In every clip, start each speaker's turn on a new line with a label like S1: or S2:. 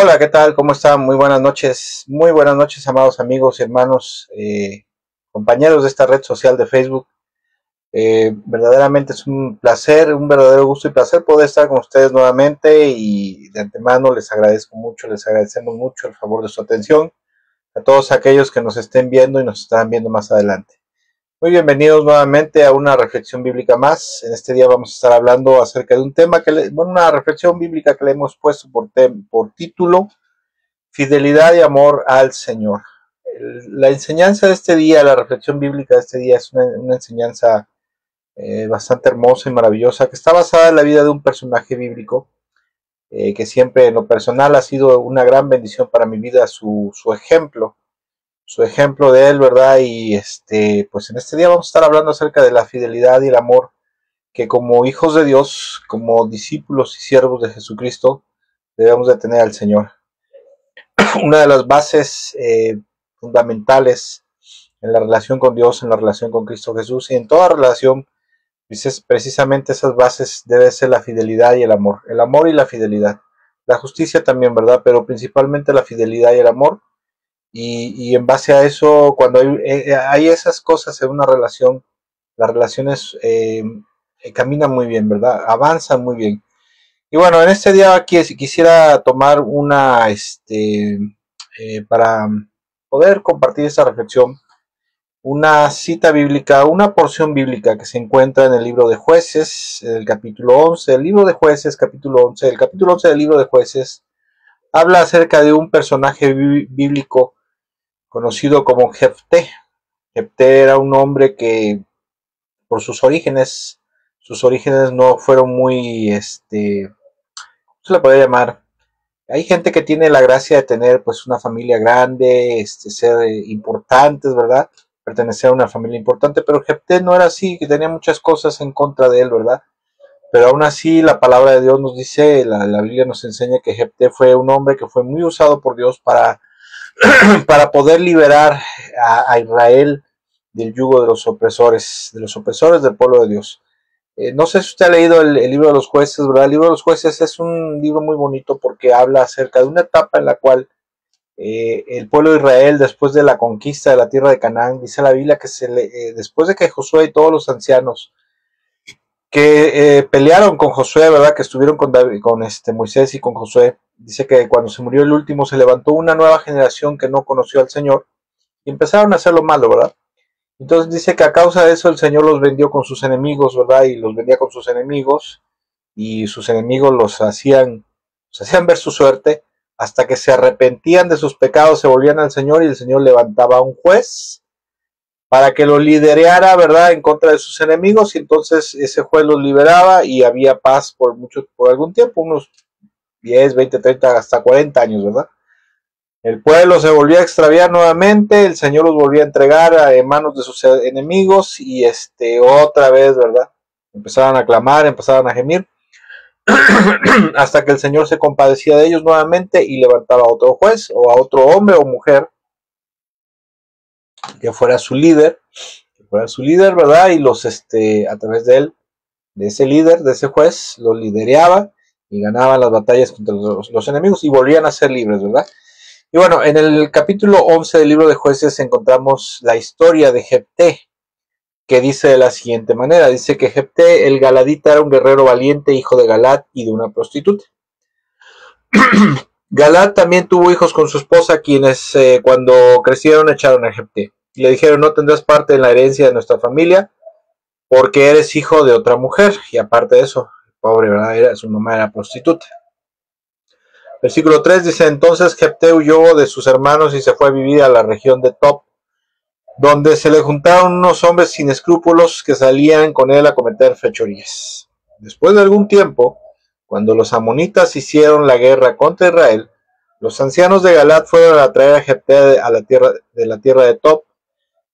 S1: Hola, ¿qué tal? ¿Cómo están? Muy buenas noches, amados amigos y hermanos, compañeros de esta red social de Facebook. Verdaderamente es un placer, un verdadero gusto y placer poder estar con ustedes nuevamente y de antemano les agradezco mucho, les agradecemos mucho el favor de su atención a todos aquellos que nos estén viendo y nos estarán viendo más adelante. Muy bienvenidos nuevamente a una reflexión bíblica más. En este día vamos a estar hablando acerca de un tema una reflexión bíblica que le hemos puesto por título Fidelidad y amor al Señor. La enseñanza de este día, la reflexión bíblica de este día es una enseñanza bastante hermosa y maravillosa que está basada en la vida de un personaje bíblico que siempre en lo personal ha sido una gran bendición para mi vida, su ejemplo de él, ¿verdad? Y pues en este día vamos a estar hablando acerca de la fidelidad y el amor que como hijos de Dios, como discípulos y siervos de Jesucristo, debemos de tener al Señor. Una de las bases fundamentales en la relación con Dios, en la relación con Cristo Jesús y en toda relación, pues precisamente esas bases debe ser la fidelidad y el amor y la fidelidad, la justicia también, ¿verdad? Pero principalmente la fidelidad y el amor, y en base a eso, cuando hay esas cosas en una relación, las relaciones caminan muy bien, ¿verdad? Avanzan muy bien. Y bueno, en este día aquí quisiera tomar para poder compartir esta reflexión, una cita bíblica, una porción bíblica que se encuentra en el libro de Jueces, el capítulo 11, el libro de Jueces, el capítulo 11 del libro de Jueces, habla acerca de un personaje bíblico conocido como Jefté. Jefté era un hombre que por sus orígenes no fueron muy, ¿cómo se le podría llamar? Hay gente que tiene la gracia de tener pues una familia grande, ser importantes, ¿verdad? Pertenecer a una familia importante, pero Jefté no era así, que tenía muchas cosas en contra de él, ¿verdad? Pero aún así la palabra de Dios nos dice, la Biblia nos enseña que Jefté fue un hombre que fue muy usado por Dios para poder liberar a Israel del yugo de los opresores del pueblo de Dios. No sé si usted ha leído el libro de los jueces, ¿verdad? El libro de los jueces es un libro muy bonito porque habla acerca de una etapa en la cual el pueblo de Israel, después de la conquista de la tierra de Canaán, dice la Biblia que después de que Josué y todos los ancianos que pelearon con Josué, ¿verdad? Que estuvieron con Moisés y con Josué, dice que cuando se murió el último se levantó una nueva generación que no conoció al Señor y empezaron a hacer lo malo, ¿verdad? Entonces dice que a causa de eso el Señor los vendió con sus enemigos, ¿verdad? Y los vendía con sus enemigos y sus enemigos los hacían ver su suerte hasta que se arrepentían de sus pecados, se volvían al Señor y el Señor levantaba a un juez para que los liderara, ¿verdad? En contra de sus enemigos y entonces ese juez los liberaba y había paz por algún tiempo, unos 10, 20, 30, hasta 40 años, ¿verdad? El pueblo se volvía a extraviar nuevamente, el Señor los volvía a entregar en manos de sus enemigos y otra vez, ¿verdad? Empezaban a clamar, empezaban a gemir, hasta que el Señor se compadecía de ellos nuevamente y levantaba a otro juez o a otro hombre o mujer que fuera su líder, ¿verdad? Y a través de él, de ese líder, de ese juez, los lidereaba y ganaban las batallas contra los enemigos y volvían a ser libres, ¿verdad? Y bueno, en el capítulo 11 del libro de Jueces encontramos la historia de Jefté, que dice de la siguiente manera, dice que Jefté el Galadita era un guerrero valiente, hijo de Galad y de una prostituta. Galad también tuvo hijos con su esposa, quienes cuando crecieron echaron a Jefté. Y le dijeron, no tendrás parte en la herencia de nuestra familia, porque eres hijo de otra mujer. Y aparte de eso, pobre, ¿verdad? Su mamá era prostituta. Versículo 3 dice, entonces Jefté huyó de sus hermanos y se fue a vivir a la región de Top, donde se le juntaron unos hombres sin escrúpulos que salían con él a cometer fechorías. Después de algún tiempo, cuando los amonitas hicieron la guerra contra Israel, los ancianos de Galad fueron a traer a Jefté a la tierra de Top.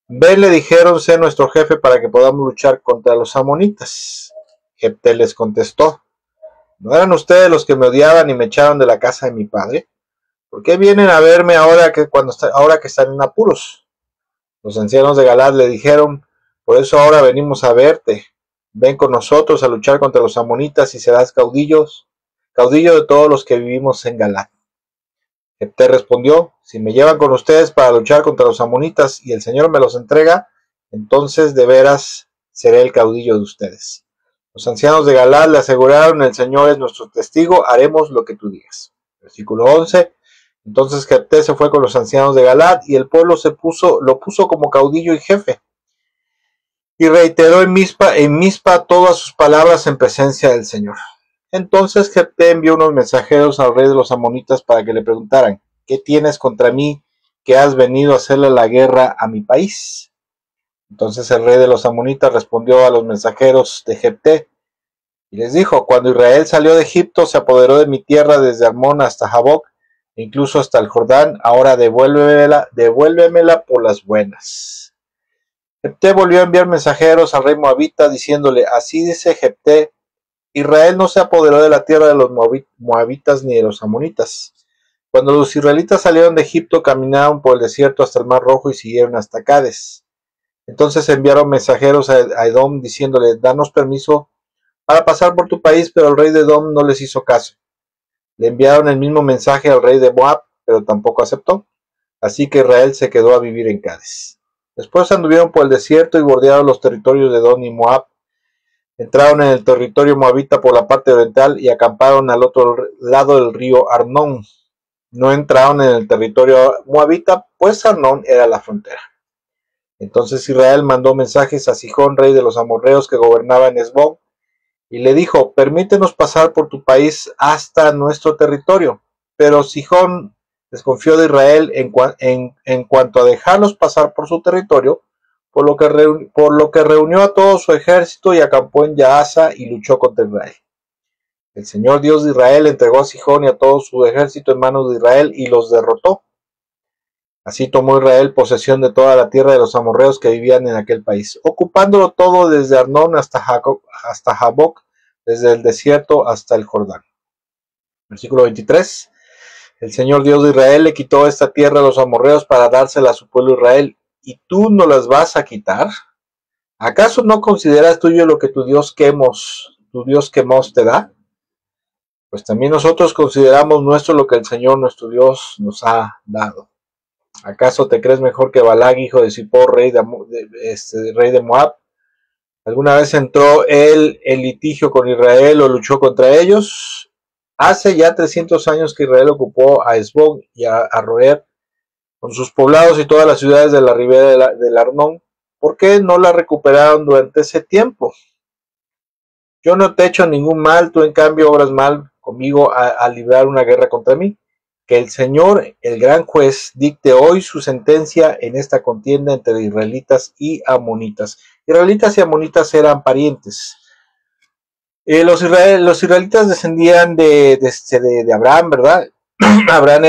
S1: Ven, le dijeron, sé nuestro jefe para que podamos luchar contra los amonitas. Jefté les contestó, ¿no eran ustedes los que me odiaban y me echaron de la casa de mi padre? ¿Por qué vienen a verme ahora que están en apuros? Los ancianos de Galad le dijeron, por eso ahora venimos a verte. Ven con nosotros a luchar contra los amonitas y serás caudillo de todos los que vivimos en Galad. Jefté respondió: si me llevan con ustedes para luchar contra los amonitas y el Señor me los entrega, entonces de veras seré el caudillo de ustedes. Los ancianos de Galaad le aseguraron: el Señor es nuestro testigo, haremos lo que tú digas. Versículo 11. Entonces Jefté se fue con los ancianos de Galaad y el pueblo lo puso como caudillo y jefe. Y reiteró en Mizpa todas sus palabras en presencia del Señor. Entonces Jefté envió unos mensajeros al rey de los amonitas para que le preguntaran: ¿qué tienes contra mí que has venido a hacerle la guerra a mi país? Entonces el rey de los amonitas respondió a los mensajeros de Jefté y les dijo: cuando Israel salió de Egipto, se apoderó de mi tierra desde Armón hasta Jaboc, e incluso hasta el Jordán. Ahora devuélvemela por las buenas. Jefté volvió a enviar mensajeros al rey moabita diciéndole: así dice Jefté: Israel no se apoderó de la tierra de los moabitas ni de los amonitas. Cuando los israelitas salieron de Egipto, caminaron por el desierto hasta el Mar Rojo y siguieron hasta Cades. Entonces enviaron mensajeros a Edom diciéndole: danos permiso para pasar por tu país, pero el rey de Edom no les hizo caso. Le enviaron el mismo mensaje al rey de Moab, pero tampoco aceptó. Así que Israel se quedó a vivir en Cades. Después anduvieron por el desierto y bordearon los territorios de Edom y Moab. Entraron en el territorio moabita por la parte oriental y acamparon al otro lado del río Arnón. No entraron en el territorio moabita, pues Arnón era la frontera. Entonces Israel mandó mensajes a Sihón, rey de los amorreos que gobernaba en Hesbón, y le dijo: permítenos pasar por tu país hasta nuestro territorio. Pero Sihón desconfió de Israel en cuanto a dejarlos pasar por su territorio, por lo que reunió a todo su ejército y acampó en Yahaza y luchó contra Israel. El Señor Dios de Israel entregó a Sihón y a todo su ejército en manos de Israel y los derrotó. Así tomó Israel posesión de toda la tierra de los amorreos que vivían en aquel país, ocupándolo todo desde Arnón hasta Jaboc, desde el desierto hasta el Jordán. Versículo 23. El Señor Dios de Israel le quitó esta tierra a los amorreos para dársela a su pueblo Israel. ¿Y tú no las vas a quitar? ¿Acaso no consideras tuyo lo que tu Dios Quemos te da? Pues también nosotros consideramos nuestro lo que el Señor nuestro Dios nos ha dado. ¿Acaso te crees mejor que Balag, hijo de Zippor, rey de Moab? ¿Alguna vez entró él en litigio con Israel o luchó contra ellos? Hace ya 300 años que Israel ocupó a Hesbón y a Roer, con sus poblados y todas las ciudades de la ribera del Arnón. ¿Por qué no la recuperaron durante ese tiempo? Yo no te he hecho ningún mal, tú en cambio obras mal conmigo a librar una guerra contra mí. Que el Señor, el gran juez, dicte hoy su sentencia en esta contienda entre israelitas y amonitas. Israelitas y amonitas eran parientes. Los israelitas descendían de Abraham, ¿verdad? Abraham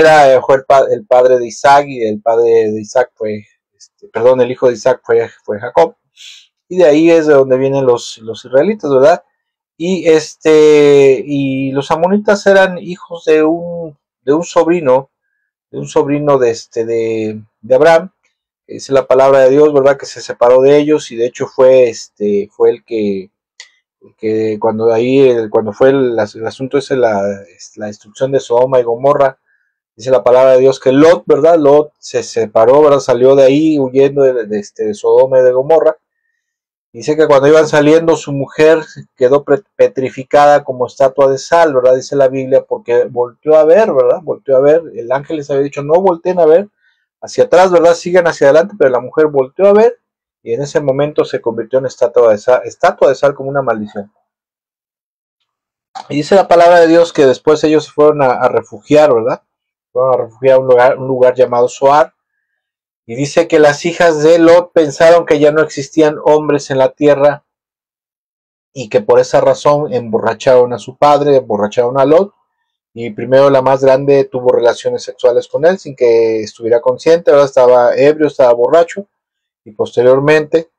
S1: fue el padre de Isaac, y el padre de Isaac el hijo de Isaac fue Jacob. Y de ahí es de donde vienen los israelitas, ¿verdad? Y los amonitas eran hijos de un sobrino de Abraham. Dice la palabra de Dios, ¿verdad? Que se separó de ellos, y de hecho fue el que cuando fue el asunto ese, la destrucción de Sodoma y Gomorra, dice la palabra de Dios que Lot, ¿verdad? Lot se separó, ¿verdad? Salió de ahí huyendo de Sodoma y de Gomorra. Dice que cuando iban saliendo, su mujer quedó petrificada como estatua de sal, ¿verdad? Dice la Biblia, porque volteó a ver, ¿verdad? Volteó a ver, el ángel les había dicho: no volteen a ver hacia atrás, ¿verdad? Sigan hacia adelante, pero la mujer volteó a ver, y en ese momento se convirtió en estatua de sal como una maldición. Y dice la palabra de Dios que después ellos se fueron a refugiar, ¿verdad? Fueron a refugiar a un lugar llamado Zoar. Y dice que las hijas de Lot pensaron que ya no existían hombres en la tierra, y que por esa razón emborracharon a su padre, emborracharon a Lot, y primero la más grande tuvo relaciones sexuales con él sin que estuviera consciente, ¿verdad? Estaba ebrio, estaba borracho, y posteriormente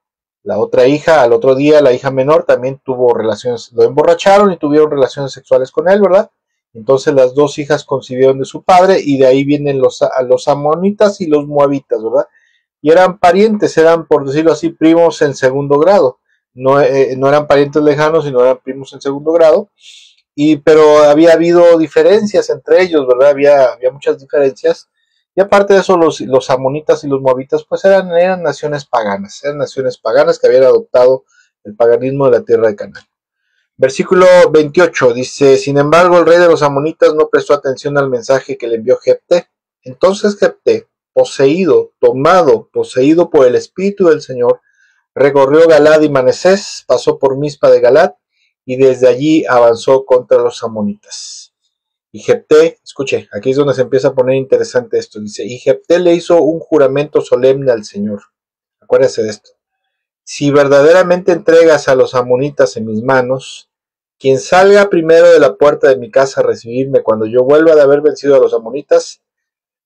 S1: la otra hija, al otro día, la hija menor también tuvo relaciones, lo emborracharon y tuvieron relaciones sexuales con él, ¿verdad? Entonces las dos hijas concibieron de su padre, y de ahí vienen los amonitas y los moabitas, ¿verdad? Y eran parientes, eran, por decirlo así, primos en segundo grado. No eran parientes lejanos, sino eran primos en segundo grado. pero había habido diferencias entre ellos, ¿verdad? Había muchas diferencias. Y aparte de eso, los amonitas y los moabitas, pues eran naciones paganas que habían adoptado el paganismo de la tierra de Canaán. Versículo 28 dice: sin embargo, el rey de los amonitas no prestó atención al mensaje que le envió Jefté. Entonces Jefté, poseído por el espíritu del Señor, recorrió Galad y Manasés, pasó por Mizpa de Galad y desde allí avanzó contra los amonitas. Y Jefté, escuche, aquí es donde se empieza a poner interesante esto, dice: y Jefté le hizo un juramento solemne al Señor. Acuérdese de esto: si verdaderamente entregas a los amonitas en mis manos, quien salga primero de la puerta de mi casa a recibirme cuando yo vuelva de haber vencido a los amonitas,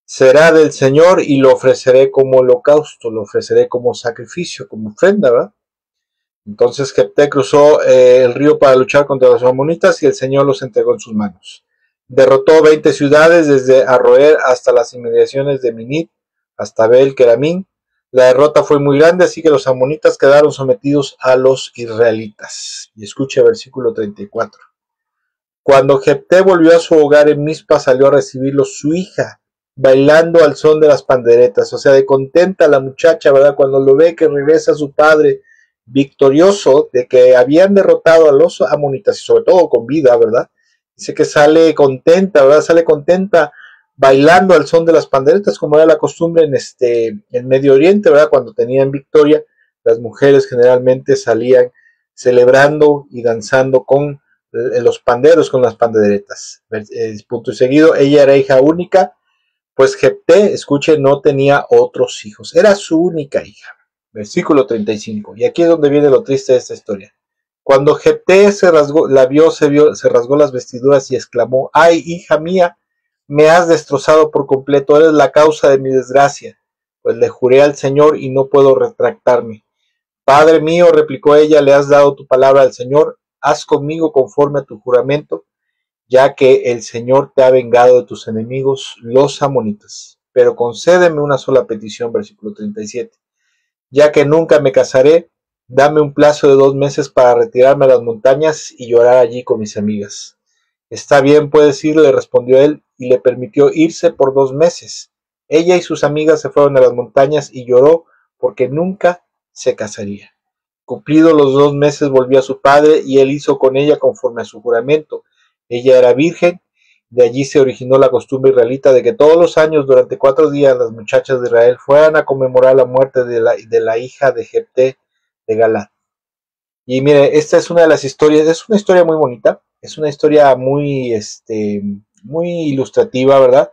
S1: será del Señor y lo ofreceré como holocausto, lo ofreceré como sacrificio, como ofrenda, ¿verdad? Entonces Jefté cruzó el río para luchar contra los amonitas y el Señor los entregó en sus manos. Derrotó 20 ciudades desde Aroer hasta las inmediaciones de Minit, hasta Bel-Keramín. La derrota fue muy grande, así que los amonitas quedaron sometidos a los israelitas. Y escuche versículo 34. Cuando Jefté volvió a su hogar en Mizpa, salió a recibirlo su hija, bailando al son de las panderetas. O sea, de contenta la muchacha, ¿verdad? Cuando lo ve que regresa su padre victorioso de que habían derrotado a los amonitas, y sobre todo con vida, ¿verdad? Dice que sale contenta, ¿verdad? Sale contenta bailando al son de las panderetas, como era la costumbre en Medio Oriente, ¿verdad? Cuando tenían victoria, las mujeres generalmente salían celebrando y danzando con los panderos, con las panderetas. Punto y seguido, ella era hija única, pues Jefté, escuche, no tenía otros hijos, era su única hija. Versículo 35, y aquí es donde viene lo triste de esta historia. Cuando Jefté se rasgó las vestiduras y exclamó: ay, hija mía, me has destrozado por completo, eres la causa de mi desgracia, pues le juré al Señor y no puedo retractarme. Padre mío, replicó ella, le has dado tu palabra al Señor, haz conmigo conforme a tu juramento, ya que el Señor te ha vengado de tus enemigos, los amonitas. Pero concédeme una sola petición, versículo 37. Ya que nunca me casaré, dame un plazo de 2 meses para retirarme a las montañas y llorar allí con mis amigas. Está bien, puedes ir, le respondió él, y le permitió irse por 2 meses. Ella y sus amigas se fueron a las montañas y lloró porque nunca se casaría. Cumplidos los 2 meses volvió a su padre y él hizo con ella conforme a su juramento. Ella era virgen. De allí se originó la costumbre israelita de que todos los años durante 4 días las muchachas de Israel fueran a conmemorar la muerte de la hija de Jefté de Galad. Y mire, esta es una de las historias, es una historia muy bonita, es una historia muy ilustrativa, ¿verdad?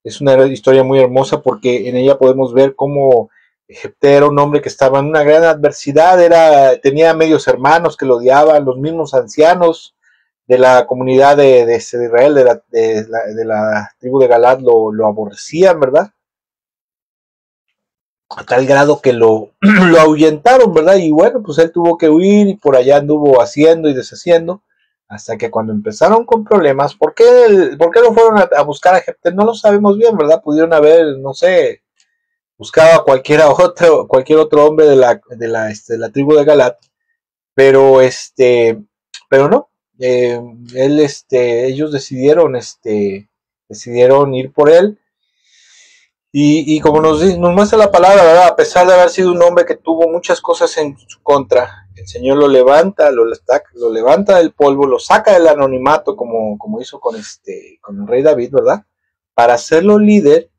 S1: Es una historia muy hermosa porque en ella podemos ver cómo Jefté era un hombre que estaba en una gran adversidad, tenía medios hermanos que lo odiaban, los mismos ancianos de la comunidad de Israel, de la tribu de Galad, lo aborrecían, ¿verdad? A tal grado que lo ahuyentaron, ¿verdad? Y bueno, pues él tuvo que huir y por allá anduvo haciendo y deshaciendo, hasta que cuando empezaron con problemas, ¿por qué no fueron a buscar a Jefté? No lo sabemos bien, ¿verdad? Pudieron haber, no sé, buscado a cualquier otro hombre de la tribu de Galad, pero pero no, ellos decidieron ir por él. Y como nos muestra la palabra, ¿verdad? A pesar de haber sido un hombre que tuvo muchas cosas en su contra, el Señor lo levanta del polvo, lo saca del anonimato, como hizo con el rey David, ¿verdad? Para hacerlo líder,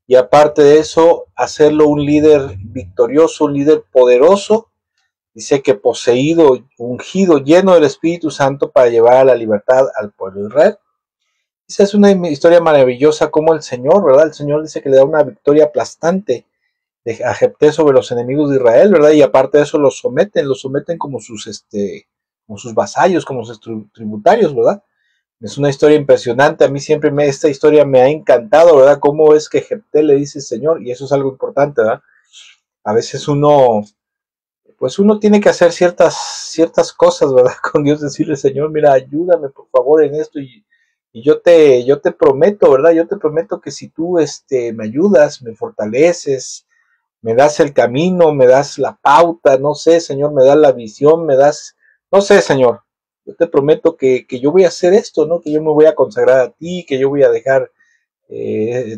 S1: y aparte de eso, hacerlo un líder victorioso, un líder poderoso. Dice que poseído, ungido, lleno del Espíritu Santo para llevar a la libertad al pueblo de Israel. Esa es una historia maravillosa como el Señor, ¿verdad? El Señor dice que le da una victoria aplastante a Jefté sobre los enemigos de Israel, ¿verdad? Y aparte de eso los someten como sus vasallos, como sus tributarios, ¿verdad? Es una historia impresionante. A mí siempre esta historia me ha encantado, ¿verdad? Cómo es que Jefté le dice Señor, y eso es algo importante, ¿verdad? A veces uno tiene que hacer ciertas cosas, ¿verdad? Con Dios, decirle: Señor, mira, ayúdame por favor en esto, y yo te prometo, ¿verdad? Yo te prometo que si tú me ayudas, me fortaleces, me das el camino, me das la pauta, no sé, Señor, me das la visión, no sé, Señor, yo te prometo que yo voy a hacer esto, ¿no? Que yo me voy a consagrar a ti, que yo voy a dejar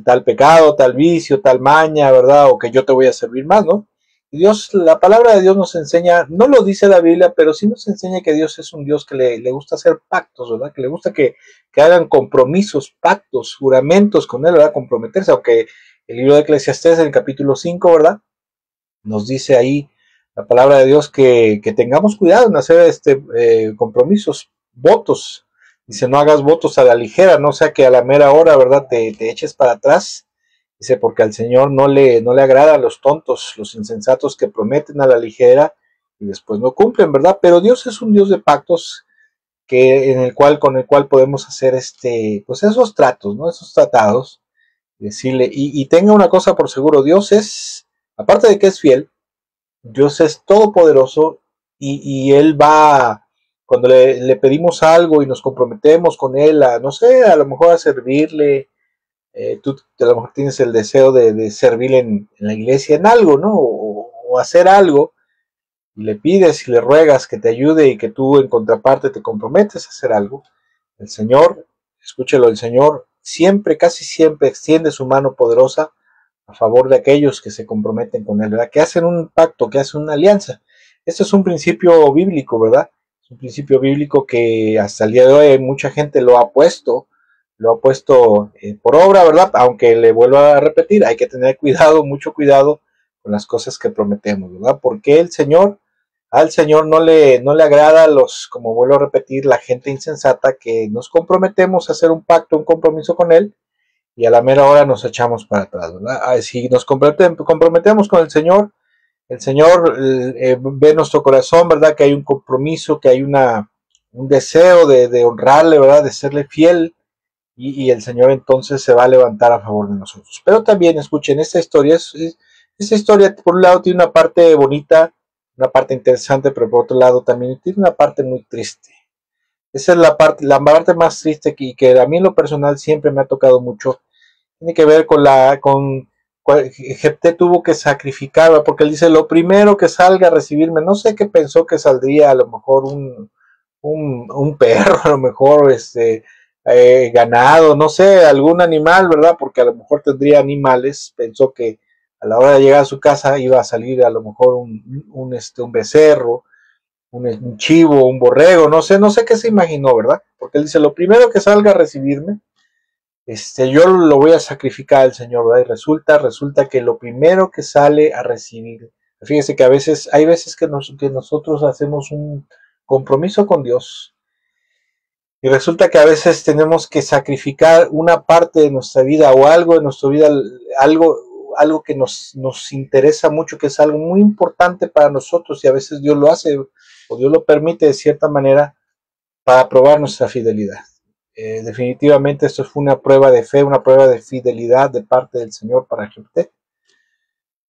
S1: tal pecado, tal vicio, tal maña, ¿verdad? O que yo te voy a servir más, ¿no? Y Dios, la palabra de Dios nos enseña, no lo dice la Biblia, pero sí nos enseña que Dios es un Dios que le gusta hacer pactos, ¿verdad? Que le gusta que hagan compromisos, pactos, juramentos con Él, ¿verdad? Comprometerse, aunque el libro de Eclesiastés, en el capítulo 5, ¿verdad? Nos dice ahí la palabra de Dios que tengamos cuidado en hacer compromisos, votos. Dice, no hagas votos a la ligera, no sea que a la mera hora, ¿verdad? Te eches para atrás. Dice, porque al Señor no le agradan los tontos, los insensatos que prometen a la ligera y después no cumplen, ¿verdad? Pero Dios es un Dios de pactos con el cual podemos hacer pues esos tratos, ¿no? Esos tratados. Decirle, y tenga una cosa por seguro, Dios es, aparte de que es fiel, Dios es todopoderoso y Él va, cuando le pedimos algo y nos comprometemos con Él, no sé, a lo mejor a servirle, tú a lo mejor tienes el deseo de servirle en la iglesia en algo, ¿no? O hacer algo, y le pides y le ruegas que te ayude y que tú en contraparte te comprometes a hacer algo, el Señor, escúchelo, el Señor siempre, casi siempre extiende su mano poderosa a favor de aquellos que se comprometen con Él, ¿verdad? Que hacen un pacto, que hacen una alianza. Esto es un principio bíblico, ¿verdad? Es un principio bíblico que hasta el día de hoy mucha gente lo ha puesto por obra, ¿verdad? Aunque le vuelvo a repetir, hay que tener cuidado, mucho cuidado con las cosas que prometemos, ¿verdad? Porque al Señor no le agrada como vuelvo a repetir, la gente insensata que nos comprometemos a hacer un pacto, un compromiso con Él, y a la mera hora nos echamos para atrás, ¿verdad? Si nos comprometemos con el Señor ve nuestro corazón, ¿verdad? Que hay un compromiso, que hay un deseo de honrarle, ¿verdad? De serle fiel, y el Señor entonces se va a levantar a favor de nosotros. Pero también, escuchen, esta historia por un lado tiene una parte bonita, una parte interesante, pero por otro lado también tiene una parte muy triste. Esa es la parte más triste que a mí en lo personal siempre me ha tocado mucho. Tiene que ver con Jefté tuvo que sacrificar, porque él dice, lo primero que salga a recibirme, no sé qué pensó que saldría, a lo mejor un perro, a lo mejor ganado, no sé, algún animal, ¿verdad? Porque a lo mejor tendría animales, pensó que a la hora de llegar a su casa iba a salir a lo mejor un becerro, un chivo, un borrego, no sé qué se imaginó, ¿verdad? Porque él dice, lo primero que salga a recibirme, yo lo voy a sacrificar al Señor, ¿verdad? Y resulta que lo primero que sale a recibir, fíjese que hay veces que nosotros hacemos un compromiso con Dios y resulta que a veces tenemos que sacrificar una parte de nuestra vida o algo de nuestra vida, algo que nos interesa mucho, que es algo muy importante para nosotros y a veces Dios lo hace o Dios lo permite de cierta manera para probar nuestra fidelidad. Definitivamente esto fue una prueba de fe, una prueba de fidelidad de parte del Señor para Jefté,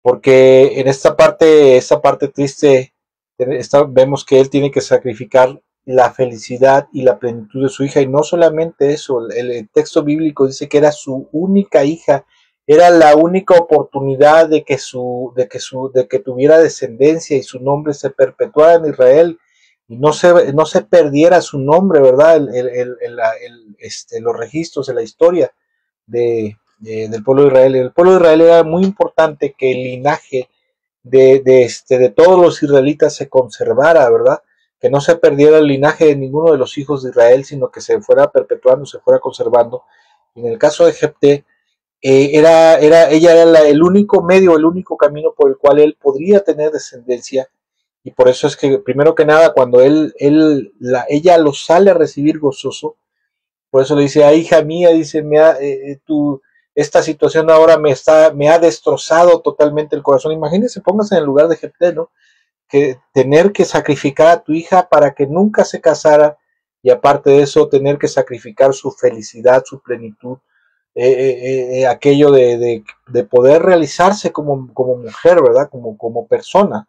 S1: porque en esta parte triste, vemos que él tiene que sacrificar la felicidad y la plenitud de su hija, y no solamente eso, el texto bíblico dice que era su única hija, era la única oportunidad de que tuviera descendencia y su nombre se perpetuara en Israel y no se perdiera su nombre, ¿verdad? Los registros de la historia del pueblo de Israel. El pueblo de Israel era muy importante que el linaje de todos los israelitas se conservara, ¿verdad? Que no se perdiera el linaje de ninguno de los hijos de Israel, sino que se fuera perpetuando, se fuera conservando. En el caso de Jefté, ella era el único medio, el único camino por el cual él podría tener descendencia, y por eso es que, primero que nada, cuando ella lo sale a recibir gozoso, por eso le dice, hija mía, dice, esta situación ahora me ha destrozado totalmente el corazón. Imagínense, póngase en el lugar de Jefté, ¿no? Que tener que sacrificar a tu hija para que nunca se casara, y aparte de eso, tener que sacrificar su felicidad, su plenitud, aquello de poder realizarse como mujer, ¿verdad? Como persona.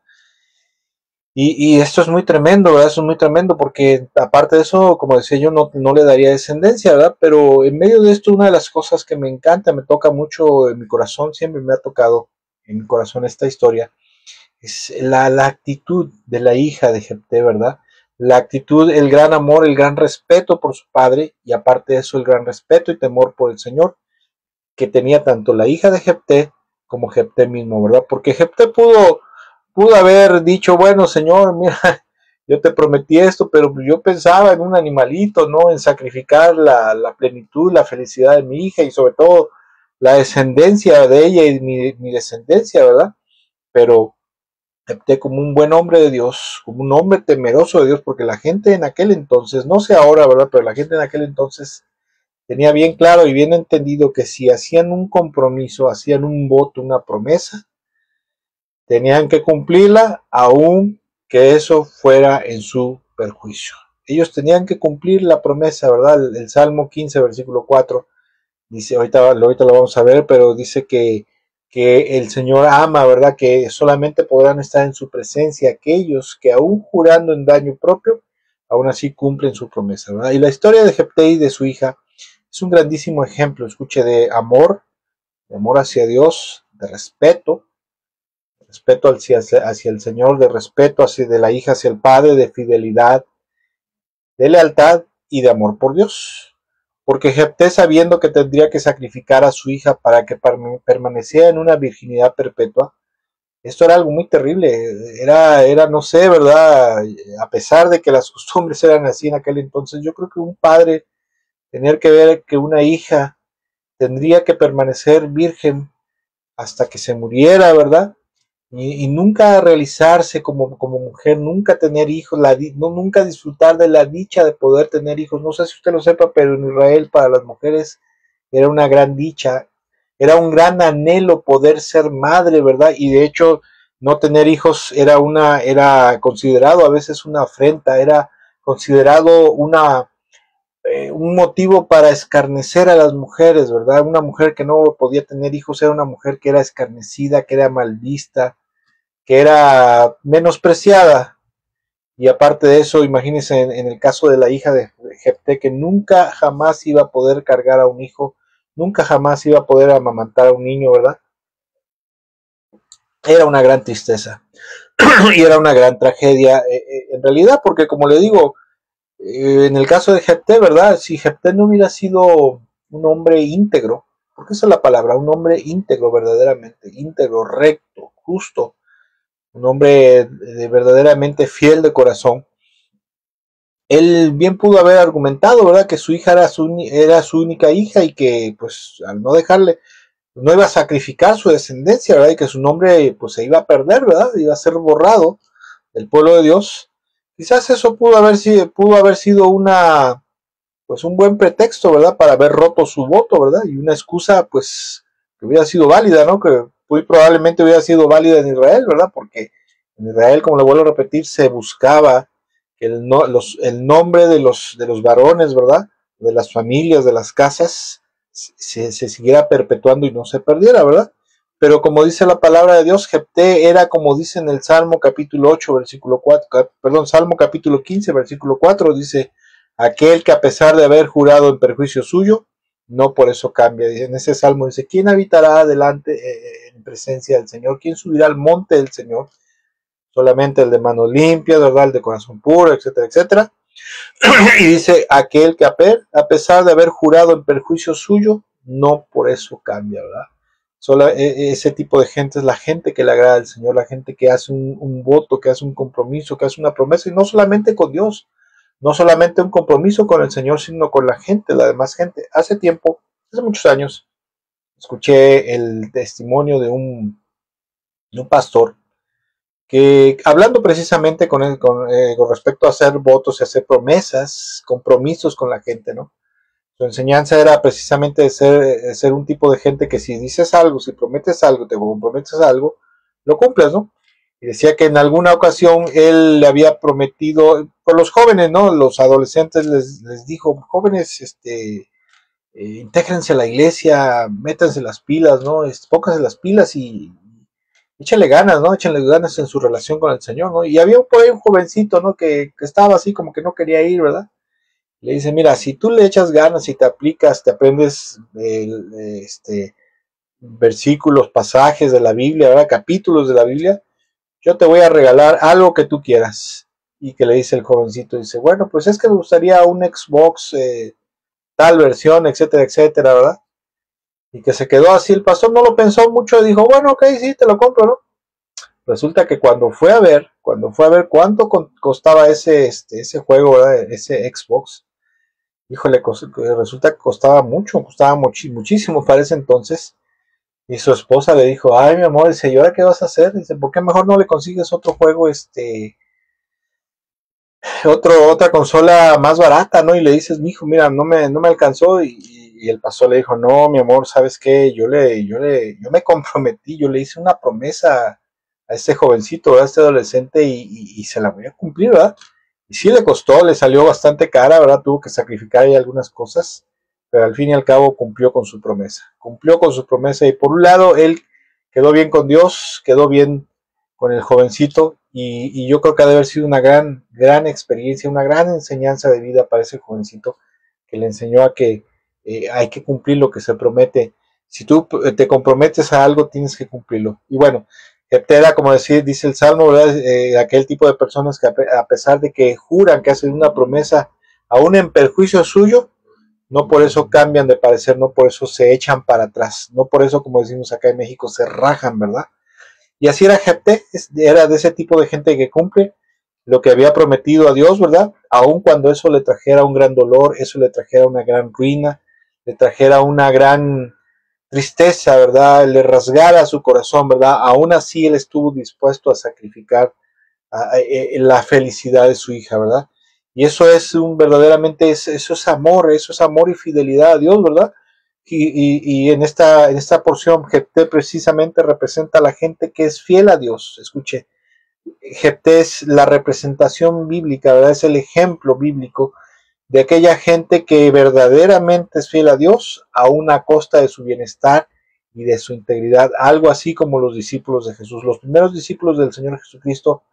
S1: Y esto es muy tremendo, ¿verdad? Eso es muy tremendo porque aparte de eso, como decía yo, no le daría descendencia, ¿verdad? Pero en medio de esto, una de las cosas que me encanta, me toca mucho en mi corazón, siempre me ha tocado en mi corazón esta historia, es la actitud de la hija de Jefté, ¿verdad? la actitud, el gran amor, el gran respeto por su padre, y aparte de eso el gran respeto y temor por el Señor, que tenía tanto la hija de Jefté como Jefté mismo, ¿verdad? Porque Jefté pudo haber dicho, bueno, Señor, mira, yo te prometí esto, pero yo pensaba en un animalito, ¿no? En sacrificar la plenitud, la felicidad de mi hija y sobre todo la descendencia de ella y mi descendencia, ¿verdad? Pero Jefté, como un buen hombre de Dios, como un hombre temeroso de Dios, porque la gente en aquel entonces, no sé ahora, ¿verdad? Pero la gente en aquel entonces tenía bien claro y bien entendido que si hacían un compromiso, hacían un voto, una promesa, tenían que cumplirla, aun que eso fuera en su perjuicio. Ellos tenían que cumplir la promesa, ¿verdad? El Salmo 15, versículo 4, dice, ahorita lo vamos a ver, pero dice que el Señor ama, ¿verdad? Que solamente podrán estar en su presencia aquellos que aún jurando en daño propio, aún así cumplen su promesa, ¿verdad? Y la historia de Jefté y de su hija es un grandísimo ejemplo, escuche, de amor hacia Dios, de respeto hacia el Señor, de respeto hacia de la hija hacia el Padre, de fidelidad, de lealtad y de amor por Dios. Porque Jefté, sabiendo que tendría que sacrificar a su hija para que permaneciera en una virginidad perpetua, esto era algo muy terrible, no sé, ¿verdad? A pesar de que las costumbres eran así en aquel entonces, yo creo que un padre tener que ver que una hija tendría que permanecer virgen hasta que se muriera, ¿verdad? Y nunca realizarse como mujer, nunca tener hijos, no, nunca disfrutar de la dicha de poder tener hijos. No sé si usted lo sepa, pero en Israel para las mujeres era una gran dicha, era un gran anhelo poder ser madre, ¿verdad? Y de hecho no tener hijos era considerado a veces una afrenta, era considerado un motivo para escarnecer a las mujeres, ¿verdad? Una mujer que no podía tener hijos era una mujer que era escarnecida, que era mal vista, que era menospreciada. Y aparte de eso, imagínense en el caso de la hija de Jefté, que nunca jamás iba a poder cargar a un hijo, nunca jamás iba a poder amamantar a un niño, ¿verdad? Era una gran tristeza y era una gran tragedia en realidad, porque como le digo, en el caso de Jefté, ¿verdad? Si Jefté no hubiera sido un hombre íntegro, porque esa es la palabra, un hombre íntegro verdaderamente, íntegro, recto, justo, un hombre verdaderamente fiel de corazón, él bien pudo haber argumentado, ¿verdad? Que su hija era su única hija y que, pues, al no dejarle, no iba a sacrificar su descendencia, ¿verdad? Y que su nombre, pues, se iba a perder, ¿verdad? Iba a ser borrado del pueblo de Dios. Quizás eso pudo haber sido pues un buen pretexto, ¿verdad? Para haber roto su voto, ¿verdad? Y una excusa, pues, que hubiera sido válida, ¿no? Que muy probablemente hubiera sido válida en Israel, ¿verdad? Porque en Israel, como le vuelvo a repetir, se buscaba que el nombre de los varones, ¿verdad? De las familias, de las casas, se siguiera perpetuando y no se perdiera, ¿verdad? Pero como dice la palabra de Dios, Jefté era como dice en el Salmo capítulo 8, versículo 4, perdón, Salmo capítulo 15, versículo 4, dice, aquel que a pesar de haber jurado en perjuicio suyo, no por eso cambia. En ese salmo dice, ¿quién habitará adelante en presencia del Señor? ¿Quién subirá al monte del Señor? Solamente el de manos limpias, ¿verdad? El de corazón puro, etcétera, etcétera. Y dice, aquel que a pesar de haber jurado en perjuicio suyo, no por eso cambia, ¿verdad? Solo ese tipo de gente es la gente que le agrada al Señor, la gente que hace un voto, que hace un compromiso, que hace una promesa, y no solamente con Dios, no solamente un compromiso con el Señor, sino con la gente, la demás gente. Hace tiempo, hace muchos años, escuché el testimonio de un pastor que hablando precisamente con respecto a hacer votos y hacer promesas, compromisos con la gente, ¿no? Su enseñanza era precisamente ser un tipo de gente que si dices algo, si prometes algo, te comprometes a algo, lo cumples, ¿no? Y decía que en alguna ocasión él le había prometido, con los jóvenes, ¿no? Los adolescentes les dijo, jóvenes, intégrense a la iglesia, métanse las pilas, ¿no? Pónganse las pilas y échale ganas, ¿no? Échale ganas en su relación con el Señor, ¿no? Y había por ahí un jovencito, ¿no? Que estaba así como que no quería ir, ¿verdad? Le dice, mira, si tú le echas ganas y te aplicas, te aprendes versículos, pasajes de la Biblia, ¿verdad? Capítulos de la Biblia, yo te voy a regalar algo que tú quieras. Y que le dice el jovencito, dice, bueno, pues es que me gustaría un Xbox, tal versión, etcétera, etcétera, ¿verdad? Y que se quedó así, el pastor no lo pensó mucho, dijo, bueno, ok, sí, te lo compro, ¿no? Resulta que cuando fue a ver cuánto costaba ese juego, ¿verdad? Ese Xbox, híjole, resulta que costaba muchísimo para ese entonces. Y su esposa le dijo, ay, mi amor, dice, ¿y ahora qué vas a hacer? Dice, ¿por qué mejor no le consigues otro juego, otra consola más barata, ¿no? Y le dices, mijo, mira, no me alcanzó. Y el pastor le dijo, no, mi amor, ¿sabes qué? Yo me comprometí, yo le hice una promesa a este jovencito, a este adolescente, y se la voy a cumplir, ¿verdad? Y sí le costó, le salió bastante cara, ¿verdad? Tuvo que sacrificar ahí algunas cosas, pero al fin y al cabo cumplió con su promesa, y por un lado él quedó bien con Dios, quedó bien con el jovencito, y yo creo que ha de haber sido una gran experiencia, una gran enseñanza de vida para ese jovencito, que le enseñó a que hay que cumplir lo que se promete. Si tú te comprometes a algo, tienes que cumplirlo. Y bueno, era como dice el Salmo, ¿verdad? Aquel tipo de personas que a pesar de que juran que hacen una promesa, aún en perjuicio suyo, no por eso cambian de parecer, no por eso se echan para atrás, no por eso, como decimos acá en México, se rajan, ¿verdad? Y así era Jefté, era de ese tipo de gente que cumple lo que había prometido a Dios, ¿verdad? Aun cuando eso le trajera un gran dolor, eso le trajera una gran ruina, le trajera una gran tristeza, ¿verdad? Le rasgara su corazón, ¿verdad? Aún así él estuvo dispuesto a sacrificar la felicidad de su hija, ¿verdad? Y eso es verdaderamente, eso es amor y fidelidad a Dios, ¿verdad? Y en esta porción, Jefté precisamente representa a la gente que es fiel a Dios. Escuche, Jefté es la representación bíblica, ¿verdad? Es el ejemplo bíblico de aquella gente que verdaderamente es fiel a Dios, aún a costa de su bienestar y de su integridad. Algo así como los discípulos de Jesús. Los primeros discípulos del Señor Jesucristo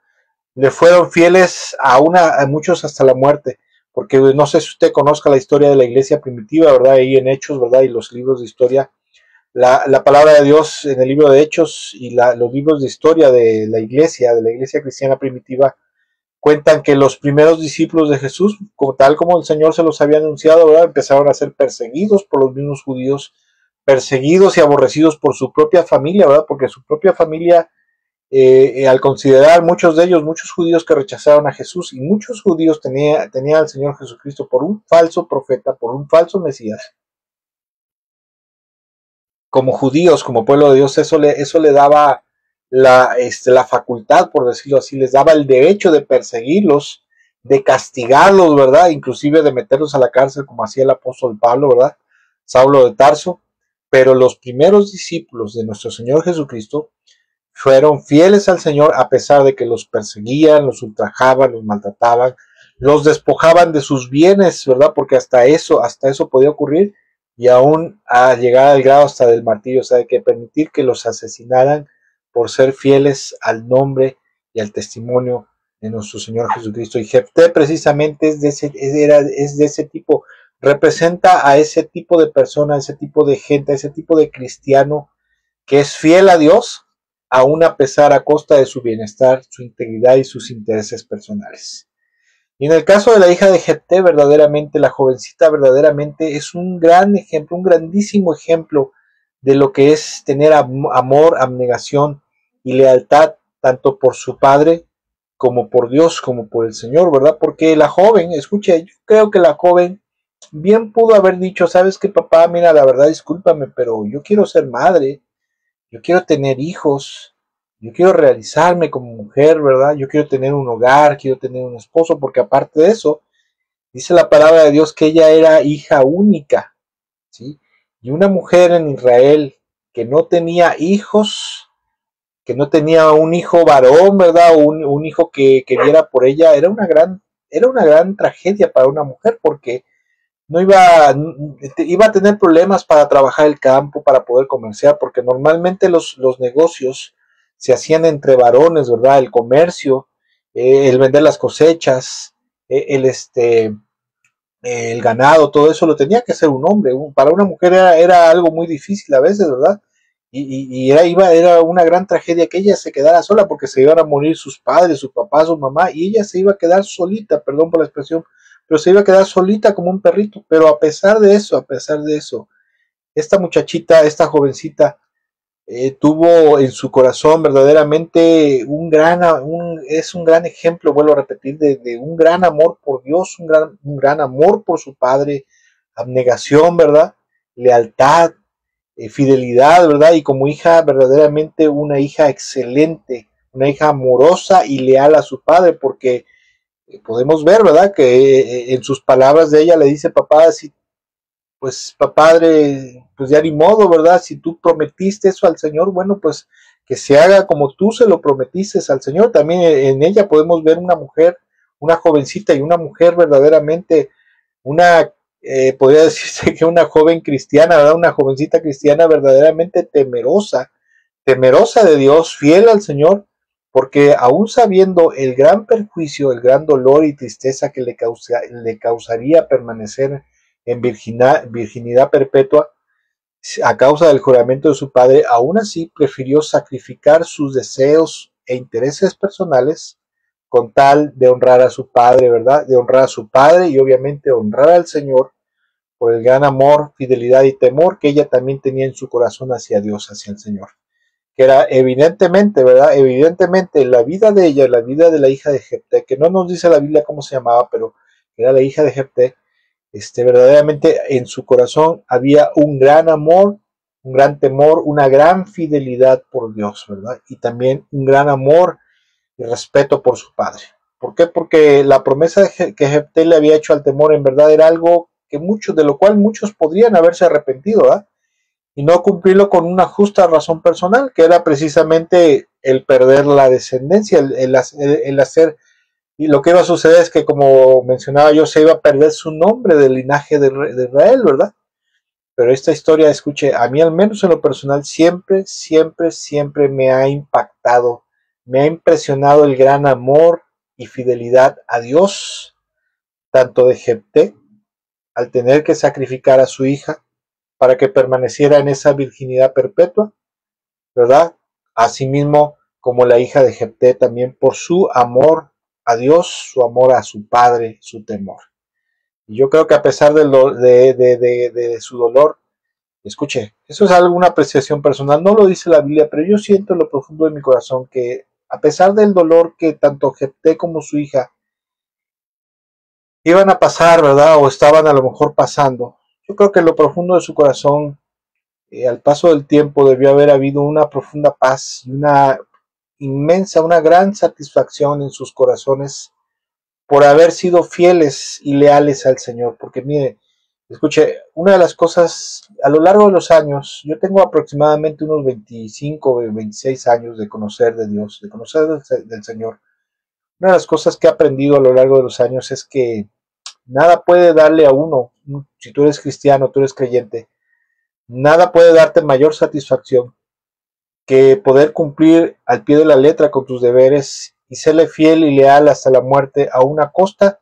S1: le fueron fieles a muchos hasta la muerte, porque no sé si usted conozca la historia de la iglesia primitiva, ¿verdad? Ahí en Hechos, ¿verdad? Y los libros de historia, la palabra de Dios en el libro de Hechos y los libros de historia de la iglesia cristiana primitiva, cuentan que los primeros discípulos de Jesús, tal como el Señor se los había anunciado, ¿verdad? Empezaron a ser perseguidos por los mismos judíos, perseguidos y aborrecidos por su propia familia, ¿verdad? Porque su propia familia, al considerar muchos de ellos, muchos judíos que rechazaron a Jesús, y muchos judíos tenían al Señor Jesucristo por un falso profeta, por un falso Mesías, como judíos, como pueblo de Dios, eso le daba la facultad, por decirlo así, les daba el derecho de perseguirlos, de castigarlos, ¿verdad? Inclusive de meterlos a la cárcel, como hacía el apóstol Pablo, ¿verdad? Saulo de Tarso. Pero los primeros discípulos de nuestro Señor Jesucristo fueron fieles al Señor a pesar de que los perseguían, los ultrajaban, los maltrataban, los despojaban de sus bienes, ¿verdad? Porque hasta eso podía ocurrir, y aún a llegar al grado hasta del martirio, o sea, hay que permitir que los asesinaran por ser fieles al nombre y al testimonio de nuestro Señor Jesucristo. Y Jefté precisamente es de ese tipo, representa a ese tipo de persona, a ese tipo de gente, a ese tipo de cristiano que es fiel a Dios, aún a pesar a costa de su bienestar, su integridad y sus intereses personales. Y en el caso de la hija de Jefté, verdaderamente, la jovencita verdaderamente es un gran ejemplo, un grandísimo ejemplo de lo que es tener amor, abnegación y lealtad, tanto por su padre como por Dios, como por el Señor, ¿verdad? Porque la joven, escuche, yo creo que la joven bien pudo haber dicho, sabes qué, papá, mira, la verdad, discúlpame, pero yo quiero ser madre, yo quiero tener hijos, yo quiero realizarme como mujer, ¿verdad? Yo quiero tener un hogar, quiero tener un esposo, porque aparte de eso, dice la palabra de Dios que ella era hija única, ¿sí? Y una mujer en Israel que no tenía hijos, que no tenía un hijo varón, ¿verdad? O un hijo que viera por ella, era una gran tragedia para una mujer, porque no iba a tener problemas para trabajar el campo, para poder comerciar, porque normalmente los negocios se hacían entre varones, ¿verdad? El comercio, el vender las cosechas, el ganado, todo eso lo tenía que hacer un hombre. Para una mujer era algo muy difícil a veces, ¿verdad? era una gran tragedia que ella se quedara sola porque se iban a morir sus padres, su papá, su mamá, y ella se iba a quedar solita, perdón por la expresión, pero se iba a quedar solita como un perrito. Pero a pesar de eso, esta muchachita, esta jovencita, tuvo en su corazón verdaderamente es un gran ejemplo, vuelvo a repetir, de un gran amor por Dios, un gran amor por su padre, abnegación, ¿verdad? Lealtad, fidelidad, ¿verdad? Y como hija, verdaderamente una hija excelente, una hija amorosa y leal a su padre, porque podemos ver, ¿verdad? Que en sus palabras de ella le dice, papá, si pues padre, pues ya ni modo, ¿verdad? Si tú prometiste eso al Señor, bueno, pues que se haga como tú se lo prometiste al Señor. También en ella podemos ver una mujer, una jovencita y una mujer verdaderamente, una, podría decirse que una joven cristiana, ¿verdad? Una jovencita cristiana verdaderamente temerosa, temerosa de Dios, fiel al Señor, porque aún sabiendo el gran perjuicio, el gran dolor y tristeza que le causaría permanecer en virginidad perpetua a causa del juramento de su padre, aún así prefirió sacrificar sus deseos e intereses personales con tal de honrar a su padre, ¿verdad? De honrar a su padre y obviamente honrar al Señor por el gran amor, fidelidad y temor que ella también tenía en su corazón hacia Dios, hacia el Señor. Que era evidentemente, ¿verdad? Evidentemente la vida de ella, la vida de la hija de Jepté, que no nos dice la Biblia cómo se llamaba, pero era la hija de Jepté, verdaderamente en su corazón había un gran amor, un gran temor, una gran fidelidad por Dios, ¿verdad? Y también un gran amor y respeto por su padre. ¿Por qué? Porque la promesa que Jepté le había hecho al temor en verdad era algo que muchos, de lo cual muchos podrían haberse arrepentido, ¿verdad? Y no cumplirlo con una justa razón personal, que era precisamente el perder la descendencia, el hacer, y lo que iba a suceder es que, como mencionaba yo, se iba a perder su nombre del linaje de Israel, ¿verdad? Pero esta historia, escuche, a mí al menos en lo personal siempre, siempre, siempre me ha impactado, me ha impresionado el gran amor y fidelidad a Dios, tanto de Jepté, al tener que sacrificar a su hija para que permaneciera en esa virginidad perpetua, ¿verdad? Asimismo, como la hija de Jepté también por su amor a Dios, su amor a su padre, su temor. Y yo creo que a pesar de su dolor, escuche, eso es alguna apreciación personal, no lo dice la Biblia, pero yo siento en lo profundo de mi corazón que a pesar del dolor que tanto Jepté como su hija iban a pasar, ¿verdad? O estaban a lo mejor pasando, yo creo que en lo profundo de su corazón, al paso del tiempo debió haber habido una profunda paz y una inmensa, una gran satisfacción en sus corazones por haber sido fieles y leales al Señor. Porque mire, escuche, una de las cosas a lo largo de los años, yo tengo aproximadamente unos 25 o 26 años de conocer de Dios, de conocer del Señor. Una de las cosas que he aprendido a lo largo de los años es que nada puede darle a uno, si tú eres cristiano, tú eres creyente, nada puede darte mayor satisfacción que poder cumplir al pie de la letra con tus deberes y serle fiel y leal hasta la muerte a una costa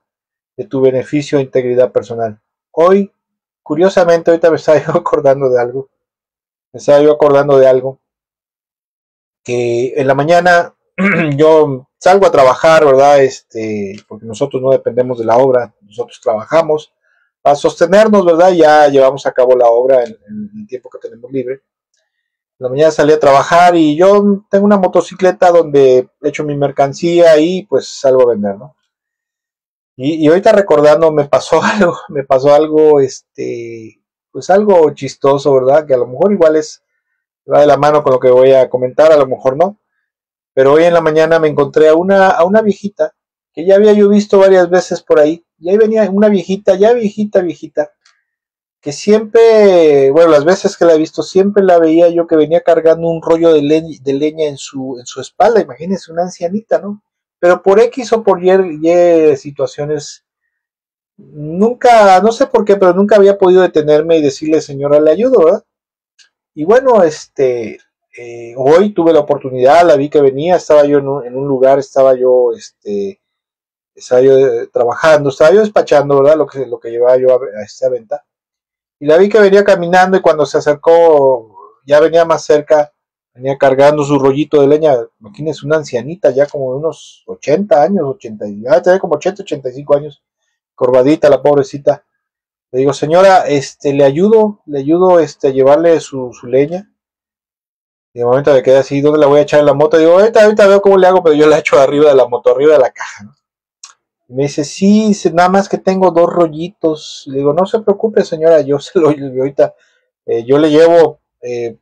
S1: de tu beneficio e integridad personal. Hoy, curiosamente, ahorita me estaba yo acordando de algo, que en la mañana yo salgo a trabajar, ¿verdad? Porque nosotros no dependemos de la obra, nosotros trabajamos para sostenernos, ¿verdad? Ya llevamos a cabo la obra en el tiempo que tenemos libre. En la mañana salí a trabajar y yo tengo una motocicleta donde echo mi mercancía y pues salgo a vender, ¿no? Y ahorita recordando me pasó algo, pues algo chistoso, ¿verdad? Que a lo mejor igual va de la mano con lo que voy a comentar, a lo mejor no. Pero hoy en la mañana me encontré a una viejita que ya había yo visto varias veces por ahí. Y ahí venía una viejita, ya viejita, viejita, que siempre, bueno, las veces que la he visto, siempre la veía yo que venía cargando un rollo de leña en su espalda, imagínense, una ancianita, ¿no? Pero por X o por Y situaciones, nunca, no sé por qué, pero nunca había podido detenerme y decirle, señora, le ayudo, ¿verdad? Y bueno, hoy tuve la oportunidad, la vi que venía, estaba yo en un lugar, estaba yo trabajando, estaba yo despachando, ¿verdad? Lo que llevaba yo a esta venta. Y la vi que venía caminando y cuando se acercó, ya venía más cerca, venía cargando su rollito de leña. Imagínense una ancianita ya como de unos 80 años, 80, ya tenía como 80, 85 años, corvadita la pobrecita. Le digo, señora, le ayudo a llevarle su leña. Y de momento me quedé así, ¿dónde la voy a echar en la moto? Digo, ahorita veo cómo le hago, pero yo la echo arriba de la moto, arriba de la caja, ¿no? Y me dice, sí, nada más que tengo dos rollitos. Le digo, no se preocupe, señora, yo se lo ahorita, yo le llevo,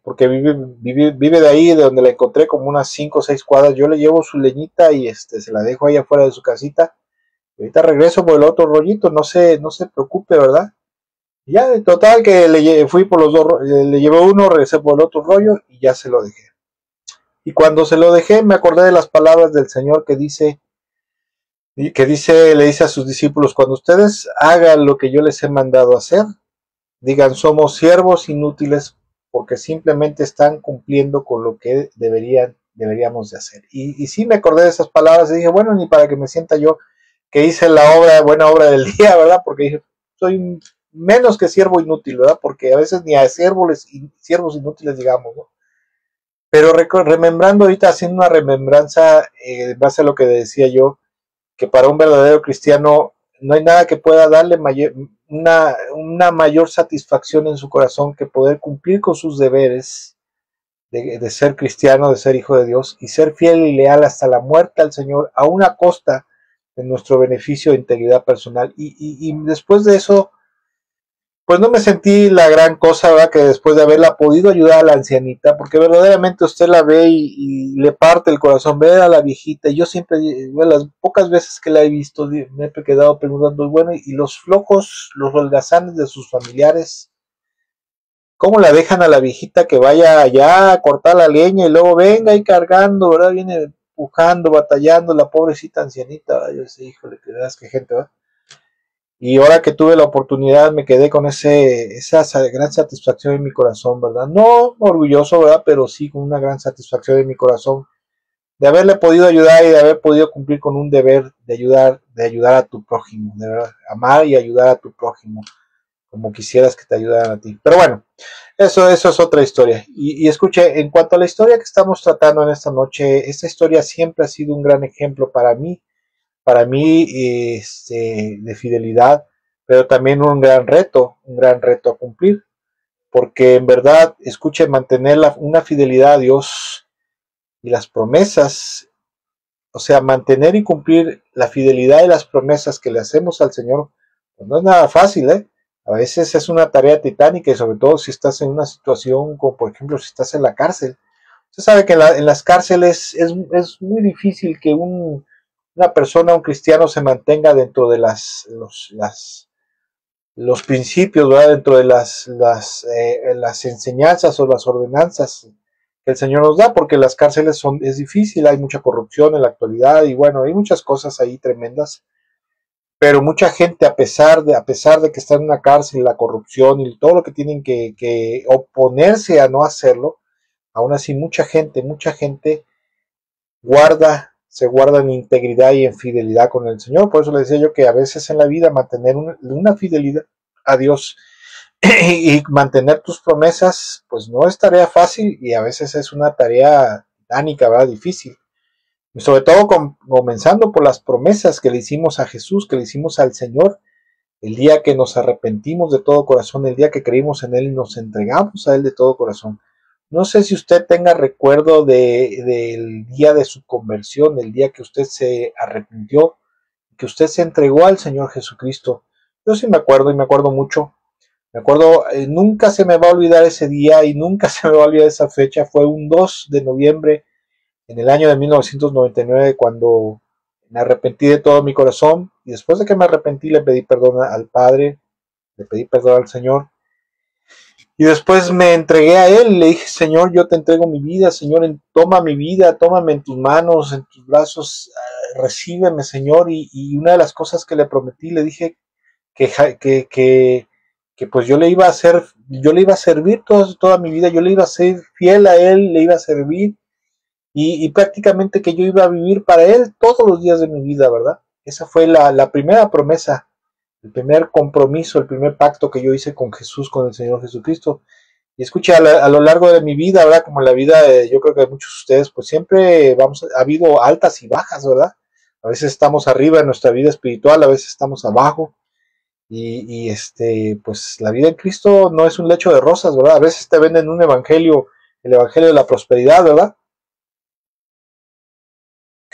S1: porque vive de ahí, de donde la encontré, como unas 5 o 6 cuadras, yo le llevo su leñita y se la dejo ahí afuera de su casita. Y ahorita regreso por el otro rollito, no se preocupe, ¿verdad? Y ya, en total, que fui por los dos, le llevé uno, regresé por el otro rollo y ya se lo dejé. Y cuando se lo dejé, me acordé de las palabras del Señor le dice a sus discípulos, cuando ustedes hagan lo que yo les he mandado hacer, digan, somos siervos inútiles porque simplemente están cumpliendo con lo que deberíamos de hacer. Y sí me acordé de esas palabras y dije, bueno, ni para que me sienta yo que hice buena obra del día, ¿verdad? Porque dije, soy menos que siervo inútil, ¿verdad? Porque a veces ni a siervos inútiles digamos, ¿no? Pero remembrando ahorita, haciendo una remembranza en base a lo que decía yo, que para un verdadero cristiano no hay nada que pueda darle una mayor satisfacción en su corazón que poder cumplir con sus deberes de ser cristiano, de ser hijo de Dios y ser fiel y leal hasta la muerte al Señor a una costa de nuestro beneficio de integridad personal. Y después de eso, pues no me sentí la gran cosa, ¿verdad? Que después de haberla podido ayudar a la ancianita, porque verdaderamente usted la ve y le parte el corazón, ver a la viejita, y yo siempre, bueno, las pocas veces que la he visto, me he quedado preguntando, bueno, y los flojos, los holgazanes de sus familiares, ¿cómo la dejan a la viejita que vaya allá a cortar la leña y luego venga ahí cargando, ¿verdad? Viene empujando, batallando, la pobrecita ancianita, ¿verdad? Yo decía, híjole, que gente, ¿verdad? Y ahora que tuve la oportunidad me quedé con esa gran satisfacción en mi corazón, ¿verdad? No orgulloso, ¿verdad? Pero sí con una gran satisfacción en mi corazón de haberle podido ayudar y de haber podido cumplir con un deber de ayudar a tu prójimo, de verdad, amar y ayudar a tu prójimo, como quisieras que te ayudaran a ti. Pero bueno, eso es otra historia. Y escuche, en cuanto a la historia que estamos tratando en esta noche, esta historia siempre ha sido un gran ejemplo para mí de fidelidad, pero también un gran reto a cumplir, porque en verdad, escuche, mantener una fidelidad a Dios y las promesas, o sea, mantener y cumplir la fidelidad y las promesas que le hacemos al Señor, pues no es nada fácil, ¿eh? A veces es una tarea titánica y sobre todo si estás en una situación como por ejemplo si estás en la cárcel. Usted sabe que en las cárceles es muy difícil que una persona, un cristiano, se mantenga dentro de los principios, ¿verdad? Dentro de las enseñanzas o las ordenanzas que el Señor nos da, porque las cárceles es difícil, hay mucha corrupción en la actualidad y bueno, hay muchas cosas ahí tremendas, pero mucha gente a pesar de que está en una cárcel, la corrupción y todo lo que tienen que oponerse a no hacerlo, aún así mucha gente se guarda en integridad y en fidelidad con el Señor. Por eso le decía yo que a veces en la vida mantener una fidelidad a Dios y mantener tus promesas, pues no es tarea fácil y a veces es una tarea titánica, ¿verdad? Difícil. Y sobre todo comenzando por las promesas que le hicimos a Jesús, que le hicimos al Señor, el día que nos arrepentimos de todo corazón, el día que creímos en Él y nos entregamos a Él de todo corazón. No sé si usted tenga recuerdo del día de su conversión, el día que usted se arrepintió, que usted se entregó al Señor Jesucristo. Yo sí me acuerdo y me acuerdo mucho. Me acuerdo, nunca se me va a olvidar ese día y nunca se me va a olvidar esa fecha. Fue un 2 de noviembre en el año de 1999 cuando me arrepentí de todo mi corazón y después de que me arrepentí le pedí perdón al Padre, le pedí perdón al Señor y después me entregué a Él y le dije, Señor, yo te entrego mi vida, Señor, toma mi vida, tómame en tus manos, en tus brazos, recíbeme, Señor. Y una de las cosas que le prometí, le dije que pues yo le iba a servir toda mi vida, yo le iba a ser fiel a Él, le iba a servir y prácticamente que yo iba a vivir para Él todos los días de mi vida, ¿verdad? Esa fue la primera promesa, el primer compromiso, el primer pacto que yo hice con Jesús, con el Señor Jesucristo. Y escucha, a lo largo de mi vida, ¿verdad? Como en la vida, yo creo que de muchos de ustedes, pues siempre ha habido altas y bajas, ¿verdad? A veces estamos arriba en nuestra vida espiritual, a veces estamos abajo. Pues la vida en Cristo no es un lecho de rosas, ¿verdad? A veces te venden un evangelio, el evangelio de la prosperidad, ¿verdad?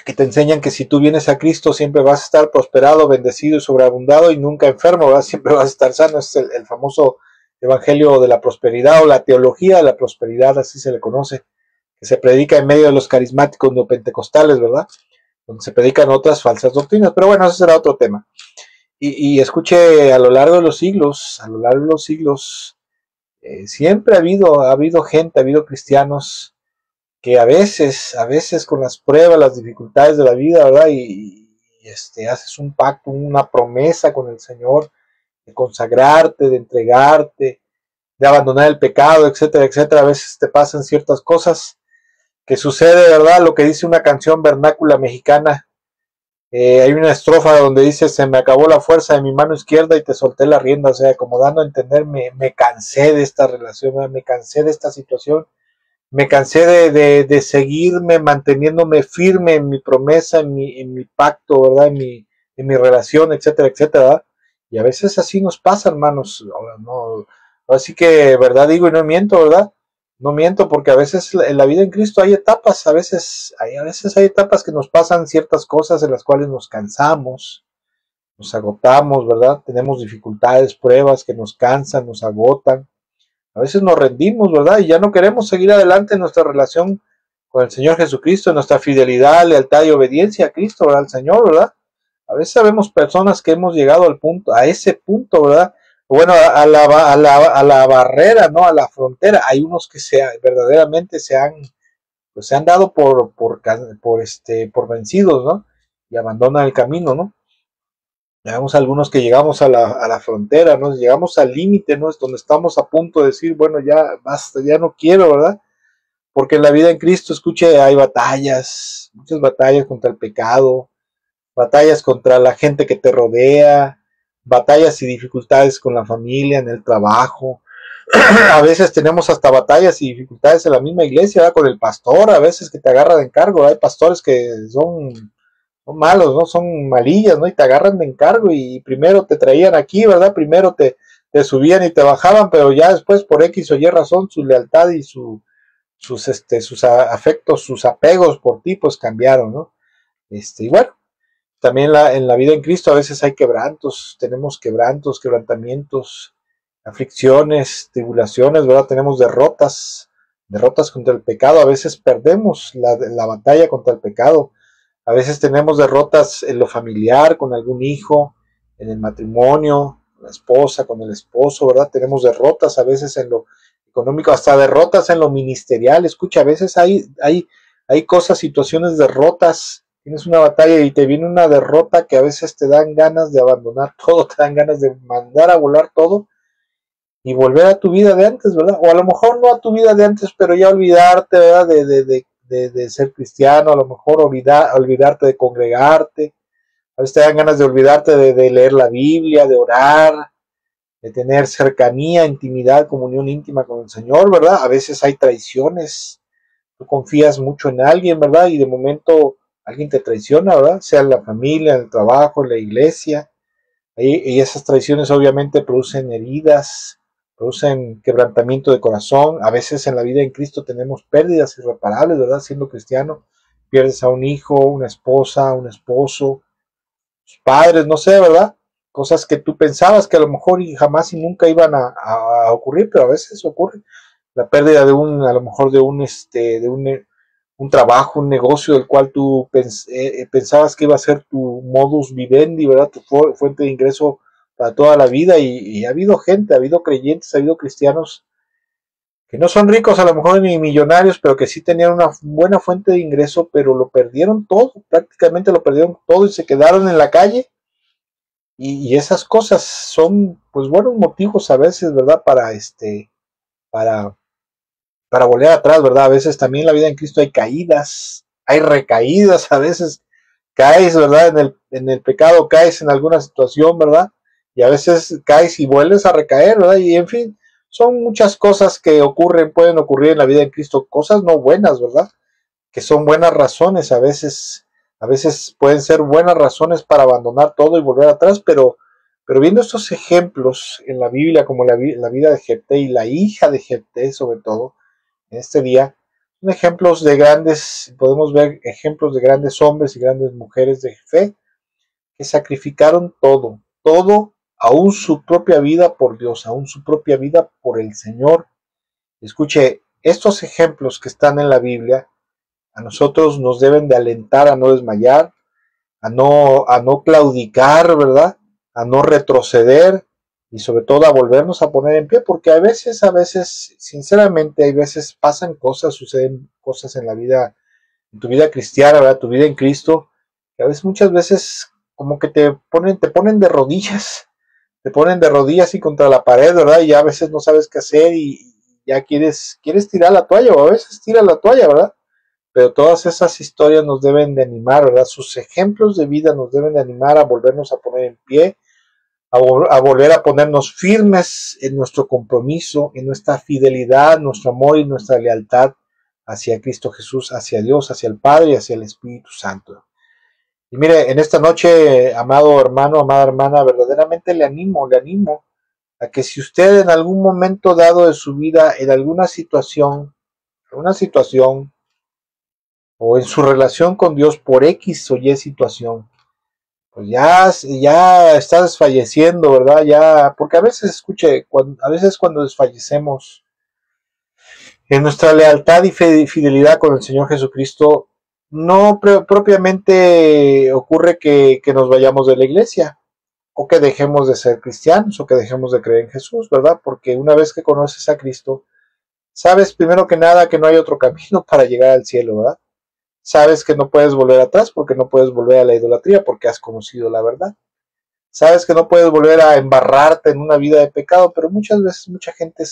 S1: Que te enseñan que si tú vienes a Cristo siempre vas a estar prosperado, bendecido y sobreabundado y nunca enfermo, ¿verdad? Siempre vas a estar sano. Es el famoso evangelio de la prosperidad o la teología de la prosperidad, así se le conoce, que se predica en medio de los carismáticos neopentecostales, ¿verdad? Donde se predican otras falsas doctrinas, pero bueno, ese será otro tema. Y escuche, a lo largo de los siglos, siempre ha habido gente, ha habido cristianos que a veces con las pruebas, las dificultades de la vida, ¿verdad? Haces un pacto, una promesa con el Señor de consagrarte, de entregarte, de abandonar el pecado, etcétera, etcétera. A veces te pasan ciertas cosas que sucede, ¿verdad? Lo que dice una canción vernácula mexicana. Hay una estrofa donde dice: se me acabó la fuerza de mi mano izquierda y te solté la rienda, o sea, como dando a entender, me cansé de esta relación, ¿verdad? Me cansé de esta situación, me cansé de seguirme manteniéndome firme en mi promesa, en mi pacto, ¿verdad? En mi relación, etcétera, etcétera, ¿verdad? Y a veces así nos pasa, hermanos. No, así que, verdad digo y no miento, ¿verdad? No miento, porque a veces en la vida en Cristo hay etapas, a veces hay etapas que nos pasan ciertas cosas en las cuales nos cansamos, nos agotamos, ¿verdad? Tenemos dificultades, pruebas que nos cansan, nos agotan. A veces nos rendimos, ¿verdad? Y ya no queremos seguir adelante en nuestra relación con el Señor Jesucristo, en nuestra fidelidad, lealtad y obediencia a Cristo, ¿verdad? Al Señor, ¿verdad? A veces sabemos personas que hemos llegado al punto, a ese punto, ¿verdad? Bueno, a la barrera, ¿no? A la frontera. Hay unos que verdaderamente pues se han dado por vencidos, ¿no? Y abandonan el camino, ¿no? Llegamos a algunos que llegamos a la frontera, ¿no? Llegamos al límite, ¿no? Es donde estamos a punto de decir, bueno, ya basta, ya no quiero, ¿verdad? Porque en la vida en Cristo, escuche, hay batallas, muchas batallas contra el pecado, batallas contra la gente que te rodea, batallas y dificultades con la familia, en el trabajo. A veces tenemos hasta batallas y dificultades en la misma iglesia, ¿verdad? Con el pastor, a veces que te agarra de encargo. Hay pastores que son malos, ¿no? Son malillas, ¿no? Y te agarran de encargo y primero te traían aquí, ¿verdad? Primero te subían y te bajaban, pero ya después por X o Y razón su lealtad y sus afectos, sus apegos por ti, pues cambiaron, ¿no? Y bueno, también en la vida en Cristo a veces hay quebrantos, tenemos quebrantos, quebrantamientos, aflicciones, tribulaciones, ¿verdad? Tenemos derrotas contra el pecado, a veces perdemos la batalla contra el pecado, a veces tenemos derrotas en lo familiar, con algún hijo, en el matrimonio, con la esposa, con el esposo, ¿verdad? Tenemos derrotas a veces en lo económico, hasta derrotas en lo ministerial. Escucha, a veces hay cosas, situaciones, derrotas. Tienes una batalla y te viene una derrota que a veces te dan ganas de abandonar todo, te dan ganas de mandar a volar todo y volver a tu vida de antes, ¿verdad? O a lo mejor no a tu vida de antes, pero ya olvidarte, ¿verdad? De ser cristiano, a lo mejor olvidarte de congregarte, a veces te dan ganas de olvidarte de leer la Biblia, de orar, de tener cercanía, intimidad, comunión íntima con el Señor, ¿verdad? A veces hay traiciones, tú confías mucho en alguien, ¿verdad? Y de momento alguien te traiciona, ¿verdad? Sea en la familia, en el trabajo, en la iglesia, y esas traiciones obviamente producen heridas, producen quebrantamiento de corazón. A veces en la vida en Cristo tenemos pérdidas irreparables, ¿verdad? Siendo cristiano, pierdes a un hijo, una esposa, un esposo, padres, no sé, ¿verdad? Cosas que tú pensabas que a lo mejor y jamás y nunca iban a ocurrir, pero a veces ocurre. La pérdida a lo mejor un trabajo, un negocio del cual tú pensabas que iba a ser tu modus vivendi, ¿verdad? Tu fuente de ingreso para toda la vida. Y ha habido gente, ha habido creyentes, ha habido cristianos que no son ricos a lo mejor ni millonarios, pero que sí tenían una buena fuente de ingreso, pero lo perdieron todo, prácticamente lo perdieron todo y se quedaron en la calle. Y esas cosas son, pues, buenos motivos a veces, ¿verdad? Para, para volver atrás, ¿verdad? A veces también en la vida en Cristo hay caídas, hay recaídas, a veces caes, ¿verdad? En el pecado caes en alguna situación, ¿verdad? Y a veces caes y vuelves a recaer, ¿verdad? Y en fin, son muchas cosas que ocurren, pueden ocurrir en la vida de Cristo, cosas no buenas, ¿verdad? Que son buenas razones, a veces pueden ser buenas razones para abandonar todo y volver atrás, pero viendo estos ejemplos en la Biblia, como la vida de Jefté y la hija de Jefté, sobre todo, en este día, son ejemplos de grandes, podemos ver ejemplos de grandes hombres y grandes mujeres de fe que sacrificaron todo, todo, aún su propia vida por Dios, aún su propia vida por el Señor. Escuche, estos ejemplos que están en la Biblia a nosotros nos deben de alentar a no desmayar, a no claudicar, ¿verdad? A no retroceder y sobre todo a volvernos a poner en pie, porque a veces, sinceramente, hay veces pasan cosas, suceden cosas en la vida, en tu vida cristiana, ¿verdad? Tu vida en Cristo, que a veces, muchas veces, como que te ponen de rodillas, te ponen de rodillas y contra la pared, ¿verdad? Y ya a veces no sabes qué hacer y ya quieres tirar la toalla, o a veces tiras la toalla, ¿verdad? Pero todas esas historias nos deben de animar, ¿verdad? Sus ejemplos de vida nos deben de animar a volvernos a poner en pie, a volver a ponernos firmes en nuestro compromiso, en nuestra fidelidad, nuestro amor y nuestra lealtad hacia Cristo Jesús, hacia Dios, hacia el Padre y hacia el Espíritu Santo. Y mire, en esta noche, amado hermano, amada hermana, verdaderamente le animo a que si usted en algún momento dado de su vida, en alguna situación, o en su relación con Dios por X o Y situación, pues ya está desfalleciendo, ¿verdad? Ya, porque a veces, escuche, a veces cuando desfallecemos en nuestra lealtad y fidelidad con el Señor Jesucristo, no propiamente ocurre que nos vayamos de la iglesia, o que dejemos de ser cristianos, o que dejemos de creer en Jesús, ¿verdad? Porque una vez que conoces a Cristo, sabes primero que nada que no hay otro camino para llegar al cielo, ¿verdad? Sabes que no puedes volver atrás porque no puedes volver a la idolatría porque has conocido la verdad. Sabes que no puedes volver a embarrarte en una vida de pecado, pero muchas veces mucha gente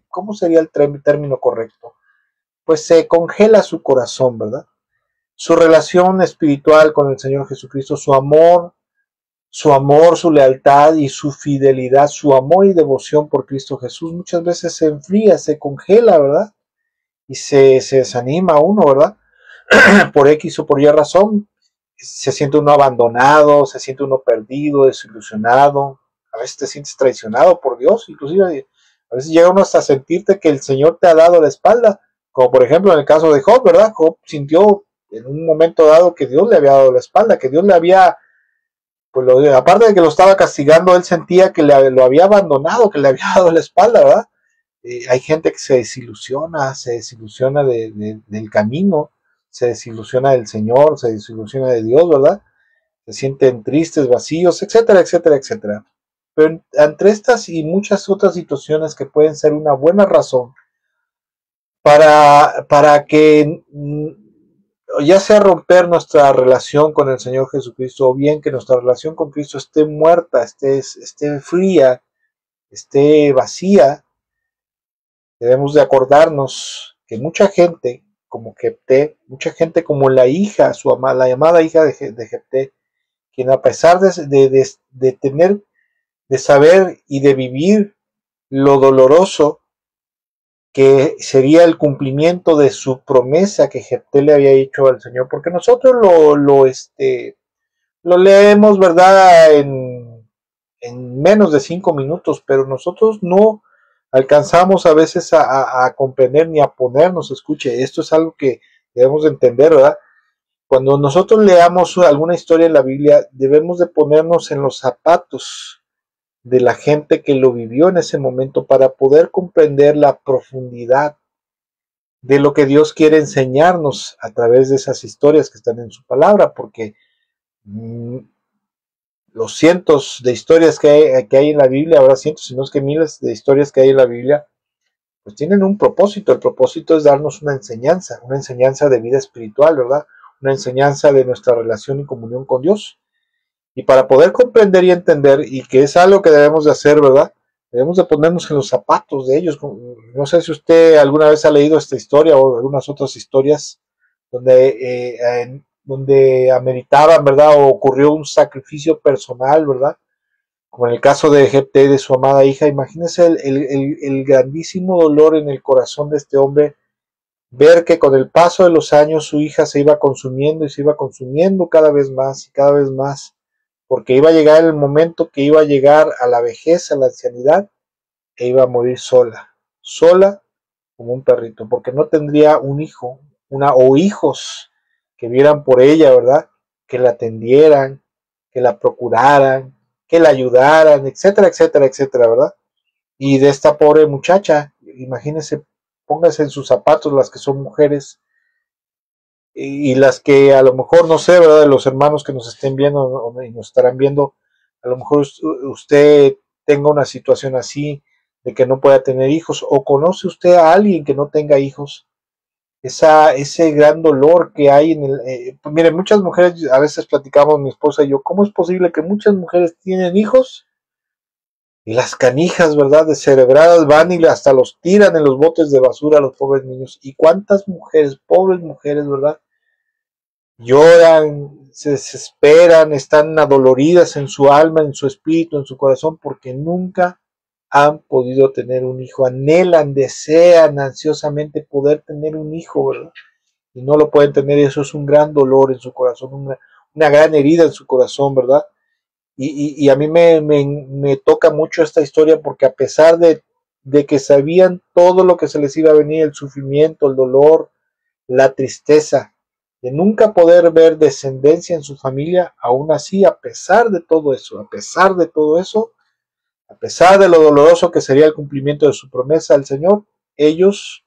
S1: ¿cómo sería el término correcto? Pues se congela su corazón, ¿verdad? Su relación espiritual con el Señor Jesucristo, su lealtad y su fidelidad, su amor y devoción por Cristo Jesús, muchas veces se enfría, se congela, ¿verdad? Y se desanima uno, ¿verdad? Por X o por Y razón, se siente uno abandonado, se siente uno perdido, desilusionado, a veces te sientes traicionado por Dios, inclusive a veces llega uno hasta sentirte que el Señor te ha dado la espalda, como por ejemplo en el caso de Job, ¿verdad? Job sintió en un momento dado que Dios le había dado la espalda, que Dios le había, pues aparte de que lo estaba castigando, él sentía que lo había abandonado, que le había dado la espalda, ¿verdad? Hay gente que se desilusiona del camino, se desilusiona del Señor, se desilusiona de Dios, ¿verdad? Se sienten tristes, vacíos, etcétera, etcétera, etcétera. Pero entre estas y muchas otras situaciones que pueden ser una buena razón para que ya sea romper nuestra relación con el Señor Jesucristo o bien que nuestra relación con Cristo esté muerta, esté fría, esté vacía, debemos de acordarnos que mucha gente como Jefté, mucha gente como la hija, la llamada hija de Jefté, quien a pesar de tener, de saber y de vivir lo doloroso que sería el cumplimiento de su promesa que Jefté le había hecho al Señor, porque nosotros lo leemos, ¿verdad? En menos de 5 minutos, pero nosotros no alcanzamos a veces a comprender ni a ponernos, escuche, esto es algo que debemos de entender, ¿verdad? Cuando nosotros leamos alguna historia en la Biblia, debemos de ponernos en los zapatos de la gente que lo vivió en ese momento para poder comprender la profundidad de lo que Dios quiere enseñarnos a través de esas historias que están en su palabra, porque los cientos de historias que hay en la Biblia, ahora cientos, si no es que miles de historias que hay en la Biblia, pues tienen un propósito. El propósito es darnos una enseñanza de vida espiritual, ¿verdad? Una enseñanza de nuestra relación y comunión con Dios. Y para poder comprender y entender, y que es algo que debemos de hacer, ¿verdad? Debemos de ponernos en los zapatos de ellos. No sé si usted alguna vez ha leído esta historia o algunas otras historias donde ameritaban, ¿verdad? O ocurrió un sacrificio personal, ¿verdad? como en el caso de Jefté y de su amada hija. Imagínense el grandísimo dolor en el corazón de este hombre, ver que con el paso de los años su hija se iba consumiendo y se iba consumiendo cada vez más y cada vez más, porque iba a llegar el momento que iba a llegar a la vejez, a la ancianidad, e iba a morir sola, sola como un perrito, porque no tendría un hijo, o hijos que vieran por ella, ¿verdad? Que la atendieran, que la procuraran, que la ayudaran, etcétera, etcétera, etcétera, ¿verdad? Y de esta pobre muchacha, imagínense, póngase en sus zapatos las que son mujeres y las que a lo mejor, no sé, ¿verdad? De los hermanos que nos estén viendo o nos estarán viendo, a lo mejor usted tenga una situación así, de que no pueda tener hijos, o conoce usted a alguien que no tenga hijos, ese gran dolor que hay en el... pues mire, muchas mujeres, a veces platicamos mi esposa y yo, ¿cómo es posible que muchas mujeres tienen hijos? Y las canijas, ¿verdad? Descerebradas van y hasta los tiran en los botes de basura a los pobres niños. ¿Y cuántas mujeres, pobres mujeres, ¿verdad? Lloran, se desesperan, están adoloridas en su alma, en su espíritu, en su corazón, porque nunca han podido tener un hijo, anhelan, desean ansiosamente poder tener un hijo, ¿verdad? Y no lo pueden tener, y eso es un gran dolor en su corazón, una gran herida en su corazón, ¿verdad? Y a mí me toca mucho esta historia porque a pesar de que sabían todo lo que se les iba a venir, el sufrimiento, el dolor, la tristeza, de nunca poder ver descendencia en su familia, aún así, a pesar de todo eso, a pesar de todo eso, a pesar de lo doloroso que sería el cumplimiento de su promesa al Señor, ellos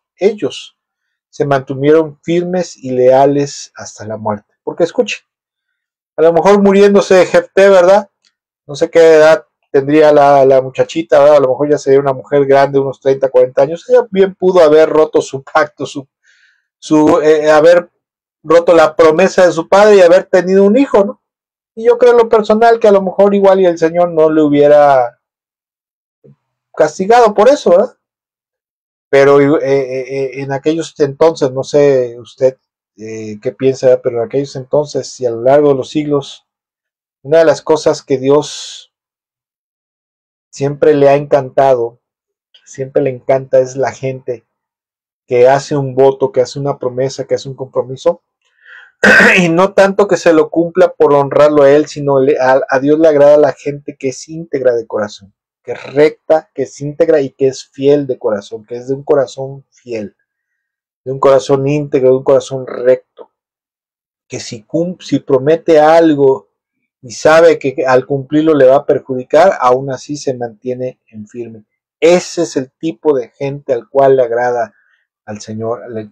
S1: se mantuvieron firmes y leales hasta la muerte. Porque escuche, a lo mejor muriéndose de Jefté, ¿verdad? No sé qué edad tendría la muchachita, ¿verdad? A lo mejor ya sería una mujer grande, unos 30, 40 años. Ella bien pudo haber roto su pacto, haber roto la promesa de su padre y haber tenido un hijo, ¿no? Y yo creo en lo personal que a lo mejor igual y el Señor no le hubiera castigado por eso, ¿verdad? Pero en aquellos entonces, no sé usted qué piensa, pero en aquellos entonces y a lo largo de los siglos, una de las cosas que Dios siempre le ha encantado, siempre le encanta es la gente que hace un voto, que hace una promesa, que hace un compromiso, y no tanto que se lo cumpla por honrarlo a él, sino a Dios le agrada la gente que es íntegra de corazón, que es recta, que es íntegra y que es fiel de corazón, que es de un corazón fiel, de un corazón íntegro, de un corazón recto, que si promete algo y sabe que al cumplirlo le va a perjudicar, aún así se mantiene en firme. Ese es el tipo de gente al cual le agrada al Señor, del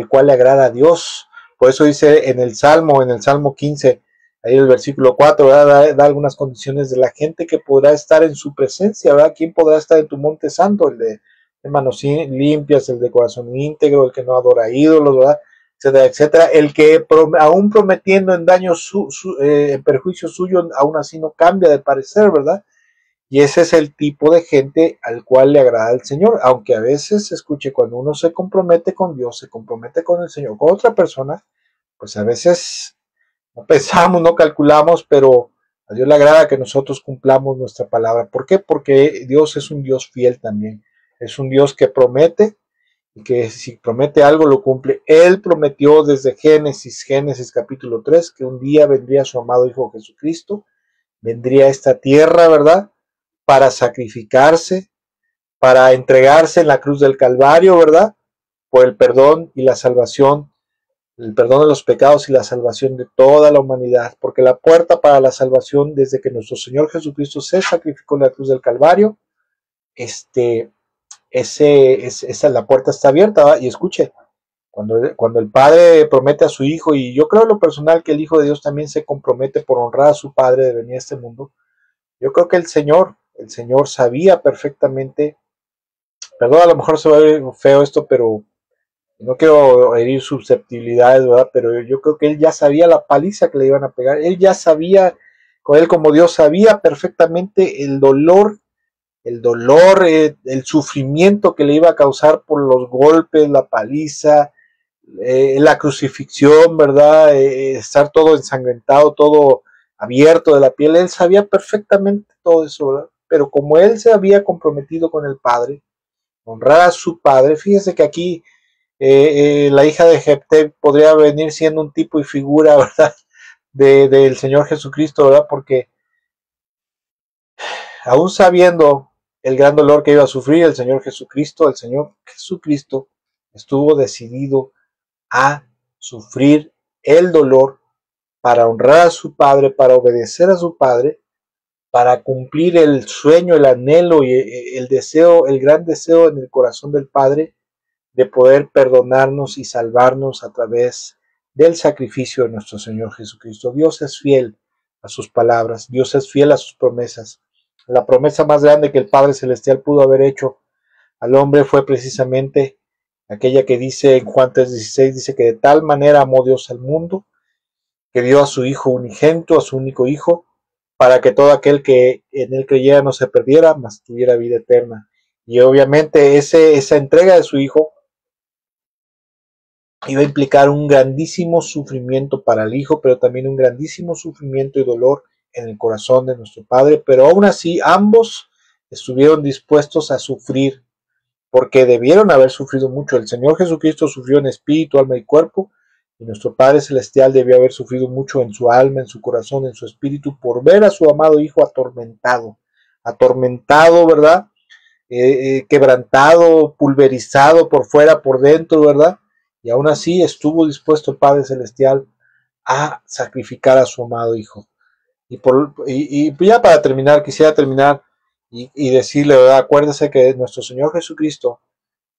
S1: cual le agrada a Dios. Por eso dice en el Salmo 15, ahí el versículo 4, da algunas condiciones de la gente que podrá estar en su presencia, ¿verdad? ¿Quién podrá estar en tu monte santo? El de manos limpias, el de corazón íntegro, el que no adora ídolos, ¿verdad? Etcétera, etcétera. El que aún prometiendo en daño, en perjuicio suyo, aún así no cambia de parecer, ¿verdad? Y ese es el tipo de gente al cual le agrada el Señor, aunque a veces, escuche, cuando uno se compromete con Dios, se compromete con el Señor, con otra persona, pues a veces no pensamos, no calculamos, pero a Dios le agrada que nosotros cumplamos nuestra palabra. ¿Por qué? Porque Dios es un Dios fiel también. Es un Dios que promete y que si promete algo lo cumple. Él prometió desde Génesis capítulo 3, que un día vendría su amado Hijo Jesucristo, vendría a esta tierra, ¿verdad? Para sacrificarse, para entregarse en la cruz del Calvario, ¿verdad? Por el perdón y la salvación, el perdón de los pecados y la salvación de toda la humanidad, porque la puerta para la salvación desde que nuestro Señor Jesucristo se sacrificó en la cruz del Calvario, la puerta está abierta, ¿verdad? Y escuche, cuando el Padre promete a su Hijo, y yo creo en lo personal que el Hijo de Dios también se compromete por honrar a su Padre de venir a este mundo, yo creo que el Señor sabía perfectamente, perdón, a lo mejor se va a ver feo esto, pero no quiero herir susceptibilidades, ¿verdad? Pero yo creo que él ya sabía la paliza que le iban a pegar, él ya sabía, con él como Dios sabía perfectamente el sufrimiento que le iba a causar por los golpes, la paliza, la crucifixión, ¿verdad? Estar todo ensangrentado, todo abierto de la piel, él sabía perfectamente todo eso, ¿verdad? Pero como él se había comprometido con el Padre, honrar a su Padre, fíjese que aquí la hija de Jefté podría venir siendo un tipo y figura, ¿verdad? Del Señor Jesucristo, ¿verdad? Porque aún sabiendo el gran dolor que iba a sufrir el Señor Jesucristo estuvo decidido a sufrir el dolor para honrar a su Padre, para obedecer a su Padre, para cumplir el sueño, el anhelo y el deseo, el gran deseo en el corazón del Padre de poder perdonarnos y salvarnos a través del sacrificio de nuestro Señor Jesucristo. Dios es fiel a sus palabras, Dios es fiel a sus promesas. La promesa más grande que el Padre Celestial pudo haber hecho al hombre fue precisamente aquella que dice en Juan 3:16, dice que de tal manera amó Dios al mundo, que dio a su Hijo unigénito, a su único Hijo, para que todo aquel que en él creyera no se perdiera, mas tuviera vida eterna. Y obviamente esa entrega de su Hijo iba a implicar un grandísimo sufrimiento para el Hijo, pero también un grandísimo sufrimiento y dolor en el corazón de nuestro Padre, pero aún así ambos estuvieron dispuestos a sufrir, porque debieron haber sufrido mucho. El Señor Jesucristo sufrió en espíritu, alma y cuerpo, y nuestro Padre Celestial debió haber sufrido mucho en su alma, en su corazón, en su espíritu, por ver a su amado Hijo atormentado, ¿verdad? Quebrantado, pulverizado por fuera, por dentro, ¿verdad? Y aún así estuvo dispuesto el Padre Celestial a sacrificar a su amado Hijo. Y ya para terminar, quisiera terminar y decirle, ¿verdad? Acuérdese que nuestro Señor Jesucristo,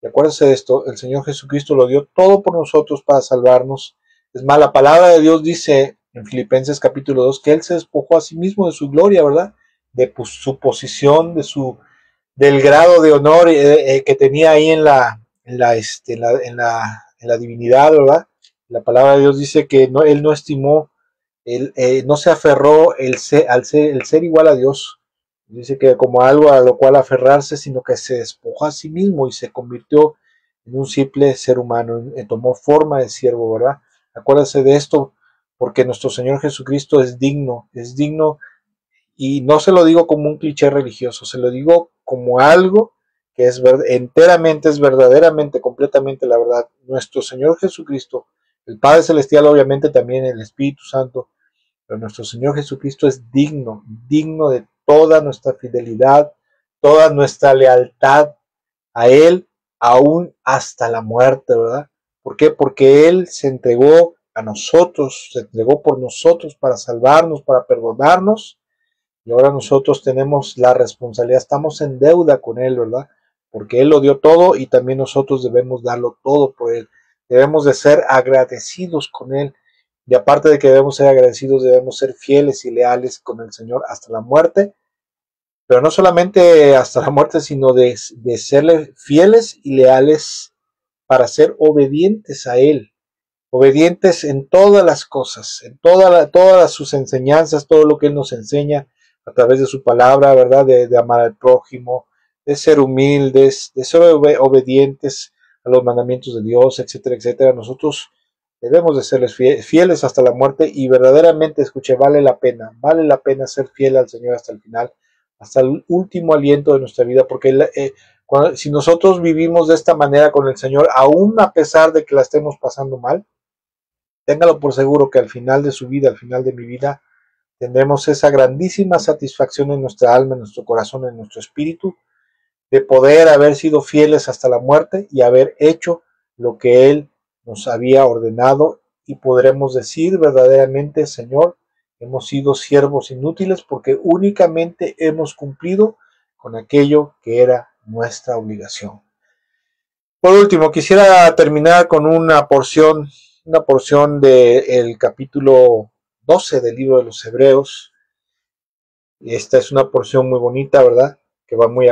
S1: y acuérdese de esto, el Señor Jesucristo lo dio todo por nosotros para salvarnos. Es más, la palabra de Dios dice en Filipenses capítulo 2 que Él se despojó a sí mismo de su gloria, ¿verdad? De su posición, del grado de honor que tenía ahí en la divinidad, ¿verdad? La palabra de Dios dice que no, Él no estimó, él no se aferró el ser igual a Dios. Dice que como algo a lo cual aferrarse, sino que se despojó a sí mismo y se convirtió en un simple ser humano, tomó forma de siervo, ¿verdad? Acuérdese de esto, porque nuestro Señor Jesucristo es digno, y no se lo digo como un cliché religioso, se lo digo como algo que enteramente, es verdaderamente, completamente la verdad. Nuestro Señor Jesucristo, el Padre Celestial, obviamente también el Espíritu Santo, pero nuestro Señor Jesucristo es digno de toda nuestra fidelidad, toda nuestra lealtad a Él, aún hasta la muerte, ¿verdad? ¿Por qué? Porque Él se entregó a nosotros, se entregó por nosotros para salvarnos, para perdonarnos, y ahora nosotros tenemos la responsabilidad, estamos en deuda con Él, ¿verdad? Porque Él lo dio todo y también nosotros debemos darlo todo por Él. Debemos de ser agradecidos con Él. Y aparte de que debemos ser agradecidos, debemos ser fieles y leales con el Señor hasta la muerte. Pero no solamente hasta la muerte, sino de serle fieles y leales para ser obedientes a Él. Obedientes en todas las cosas, en todas sus enseñanzas, todo lo que Él nos enseña a través de su palabra, ¿verdad? De amar al prójimo, de ser humildes, de ser obedientes a los mandamientos de Dios, etcétera, etcétera. Nosotros debemos de serles fieles hasta la muerte y verdaderamente, escuche, vale la pena ser fiel al Señor hasta el final, hasta el último aliento de nuestra vida, porque si nosotros vivimos de esta manera con el Señor, aún a pesar de que la estemos pasando mal, téngalo por seguro que al final de su vida, al final de mi vida, tendremos esa grandísima satisfacción en nuestra alma, en nuestro corazón, en nuestro espíritu, de poder haber sido fieles hasta la muerte y haber hecho lo que Él nos había ordenado, y podremos decir verdaderamente: Señor, hemos sido siervos inútiles porque únicamente hemos cumplido con aquello que era nuestra obligación. Por último, quisiera terminar con una porción del capítulo 12 del libro de los Hebreos. Esta es una porción muy bonita, ¿verdad? Que va muy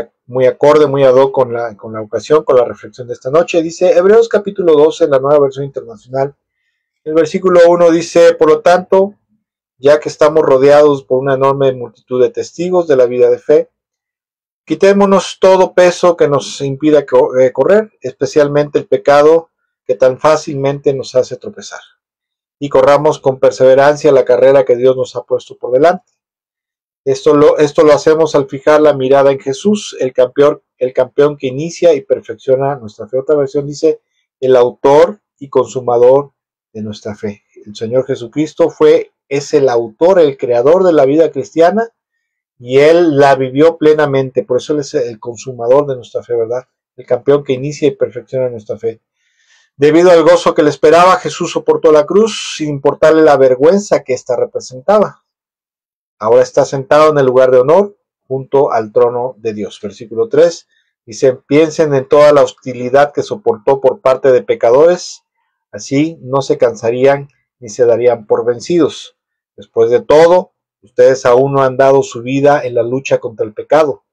S1: acorde, muy ad hoc con la ocasión, con la reflexión de esta noche. Dice Hebreos capítulo 12 en la Nueva Versión Internacional. El versículo 1 dice: por lo tanto, ya que estamos rodeados por una enorme multitud de testigos de la vida de fe, quitémonos todo peso que nos impida correr, especialmente el pecado que tan fácilmente nos hace tropezar. y corramos con perseverancia la carrera que Dios nos ha puesto por delante. Esto lo hacemos al fijar la mirada en Jesús, el campeón que inicia y perfecciona nuestra fe. Otra versión dice, el autor y consumador de nuestra fe. El Señor Jesucristo es el autor, el creador de la vida cristiana, y Él la vivió plenamente. Por eso Él es el consumador de nuestra fe, ¿verdad? El campeón que inicia y perfecciona nuestra fe. Debido al gozo que le esperaba, Jesús soportó la cruz sin importarle la vergüenza que ésta representaba. Ahora está sentado en el lugar de honor junto al trono de Dios. Versículo 3 dice, piensen en toda la hostilidad que soportó por parte de pecadores, así no se cansarían ni se darían por vencidos. Después de todo, ustedes aún no han dado su vida en la lucha contra el pecado.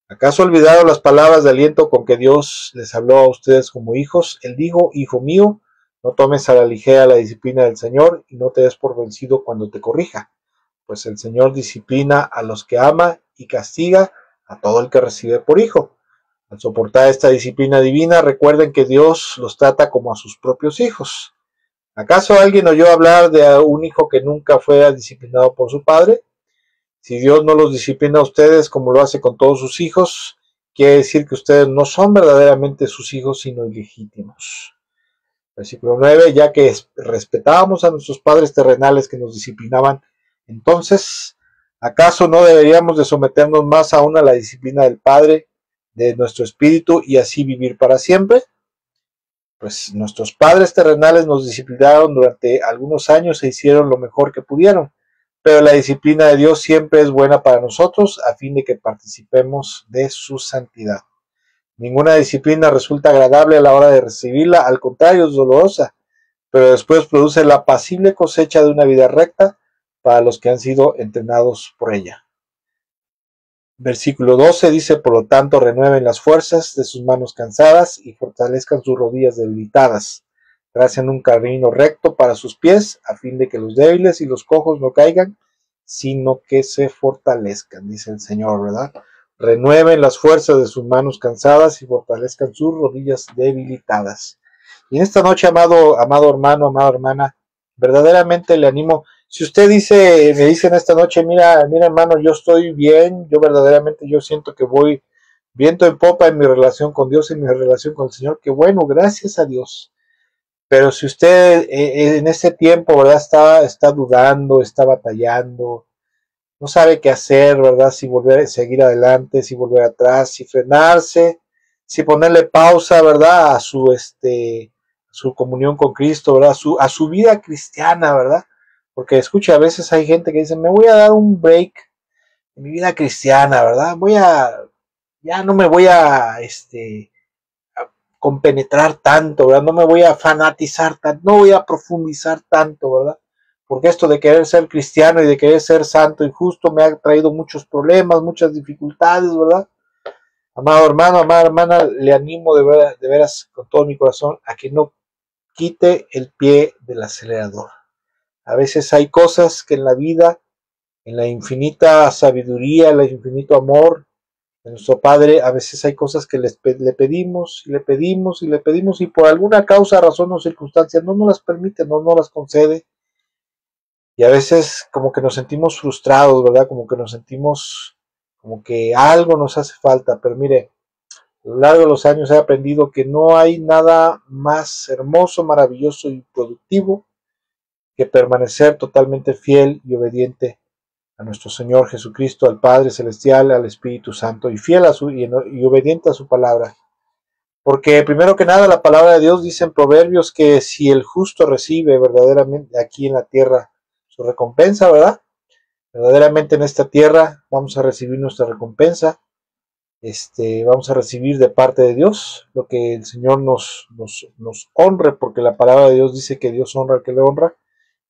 S1: ¿Acaso olvidaron las palabras de aliento con que Dios les habló a ustedes como hijos? Él dijo, hijo mío, no tomes a la ligera la disciplina del Señor y no te des por vencido cuando te corrija, pues el Señor disciplina a los que ama y castiga a todo el que recibe por hijo. Al soportar esta disciplina divina, recuerden que Dios los trata como a sus propios hijos. ¿Acaso alguien oyó hablar de un hijo que nunca fue disciplinado por su padre? Si Dios no los disciplina a ustedes como lo hace con todos sus hijos, quiere decir que ustedes no son verdaderamente sus hijos, sino ilegítimos. Versículo 9, ya que respetábamos a nuestros padres terrenales que nos disciplinaban, entonces, ¿acaso no deberíamos de someternos más aún a la disciplina del Padre de nuestro espíritu y así vivir para siempre? Pues nuestros padres terrenales nos disciplinaron durante algunos años e hicieron lo mejor que pudieron, pero la disciplina de Dios siempre es buena para nosotros a fin de que participemos de su santidad. Ninguna disciplina resulta agradable a la hora de recibirla, al contrario es dolorosa, pero después produce la apacible cosecha de una vida recta para los que han sido entrenados por ella. Versículo 12 dice, por lo tanto, renueven las fuerzas de sus manos cansadas y fortalezcan sus rodillas debilitadas. Tracen un camino recto para sus pies, a fin de que los débiles y los cojos no caigan, sino que se fortalezcan, dice el Señor, ¿verdad? Renueven las fuerzas de sus manos cansadas y fortalezcan sus rodillas debilitadas. Y en esta noche, amado hermano, amada hermana, verdaderamente le animo. Si usted me dice en esta noche, mira hermano, yo estoy bien, yo siento que voy viento en popa en mi relación con Dios, en mi relación con el Señor, que bueno, gracias a Dios. Pero si usted en este tiempo, ¿verdad? Está dudando, está batallando, no sabe qué hacer, ¿verdad? Si volver a seguir adelante, si volver atrás, si frenarse, si ponerle pausa, ¿verdad? A su comunión con Cristo, ¿verdad? A su vida cristiana, ¿verdad? Porque escucha, a veces hay gente que dice, me voy a dar un break en mi vida cristiana, ¿verdad? Ya no me voy a compenetrar tanto, ¿verdad? No me voy a fanatizar tanto, no voy a profundizar tanto, ¿verdad? Porque esto de querer ser cristiano y de querer ser santo y justo me ha traído muchos problemas, muchas dificultades, ¿verdad? Amado hermano, amada hermana, le animo de veras con todo mi corazón a que no quite el pie del acelerador. A veces hay cosas que en la vida, en la infinita sabiduría, en el infinito amor de nuestro Padre, a veces hay cosas que le pedimos y le pedimos y le pedimos y por alguna causa, razón o circunstancia no nos las permite, no nos las concede. Y a veces como que nos sentimos frustrados, ¿verdad? Como que nos sentimos como que algo nos hace falta. Pero mire, a lo largo de los años he aprendido que no hay nada más hermoso, maravilloso y productivo que permanecer totalmente fiel y obediente a nuestro Señor Jesucristo, al Padre Celestial, al Espíritu Santo, y fiel y obediente a su palabra. Porque primero que nada la palabra de Dios dice en Proverbios que si el justo recibe verdaderamente aquí en la tierra su recompensa, ¿verdad? Verdaderamente en esta tierra vamos a recibir nuestra recompensa, vamos a recibir de parte de Dios lo que el Señor nos honre, porque la palabra de Dios dice que Dios honra al que le honra.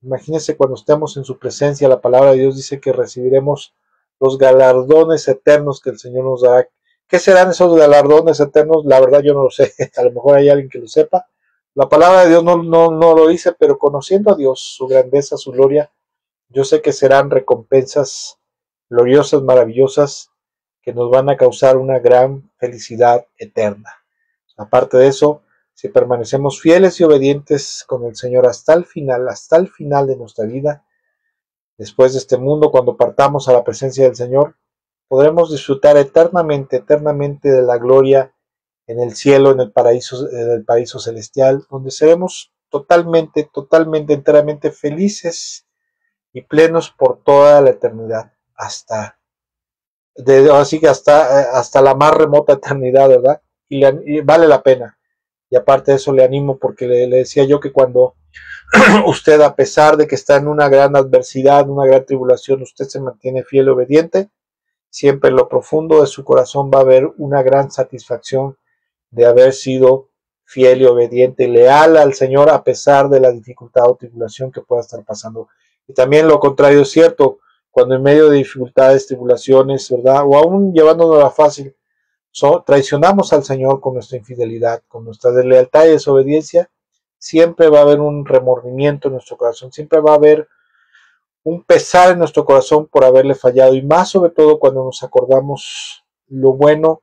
S1: Imagínense cuando estemos en su presencia, la palabra de Dios dice que recibiremos los galardones eternos que el Señor nos dará. ¿Qué serán esos galardones eternos? La verdad yo no lo sé, a lo mejor hay alguien que lo sepa. La palabra de Dios no lo dice, pero conociendo a Dios, su grandeza, su gloria, yo sé que serán recompensas gloriosas, maravillosas, que nos van a causar una gran felicidad eterna. Aparte de eso, si permanecemos fieles y obedientes con el Señor hasta el final de nuestra vida, después de este mundo, cuando partamos a la presencia del Señor, podremos disfrutar eternamente de la gloria en el cielo, en el paraíso celestial, donde seremos totalmente, enteramente felices y plenos por toda la eternidad, así que hasta la más remota eternidad, ¿verdad? Y vale la pena. Y aparte de eso le animo porque le decía yo que cuando usted, a pesar de que está en una gran adversidad, una gran tribulación, usted se mantiene fiel y obediente, siempre en lo profundo de su corazón va a haber una gran satisfacción de haber sido fiel y obediente, leal al Señor a pesar de la dificultad o tribulación que pueda estar pasando. Y también lo contrario es cierto, cuando en medio de dificultades, tribulaciones, ¿verdad? O aún llevándonos a fácil, traicionamos al Señor con nuestra infidelidad, con nuestra deslealtad y desobediencia, siempre va a haber un remordimiento en nuestro corazón, siempre va a haber un pesar en nuestro corazón por haberle fallado, y más sobre todo cuando nos acordamos lo bueno,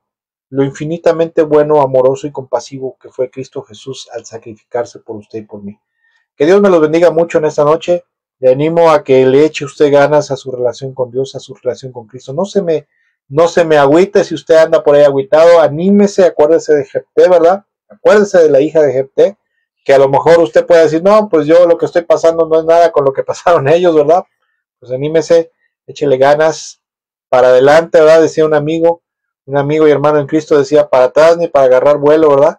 S1: lo infinitamente bueno, amoroso y compasivo que fue Cristo Jesús al sacrificarse por usted y por mí. Que Dios me los bendiga mucho en esta noche. Le animo a que le eche usted ganas a su relación con Dios, a su relación con Cristo. No se me agüite si usted anda por ahí agüitado. Anímese, acuérdese de Jefté, ¿verdad? Acuérdese de la hija de Jefté, que a lo mejor usted puede decir, no, pues yo lo que estoy pasando no es nada con lo que pasaron ellos, ¿verdad? Pues anímese, échele ganas, para adelante, ¿verdad? Decía un amigo y hermano en Cristo, decía, para atrás ni para agarrar vuelo, ¿verdad?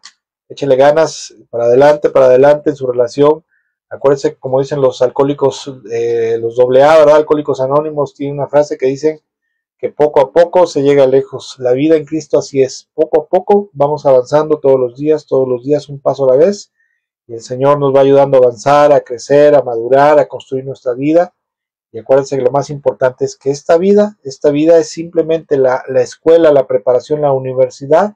S1: Échele ganas, para adelante en su relación. Acuérdense, como dicen los alcohólicos, los AA, ¿verdad? Alcohólicos Anónimos, tiene una frase que dicen que poco a poco se llega lejos. La vida en Cristo así es, poco a poco vamos avanzando todos los días un paso a la vez, y el Señor nos va ayudando a avanzar, a crecer, a madurar, a construir nuestra vida. Y acuérdense que lo más importante es que esta vida es simplemente la escuela, la preparación, la universidad,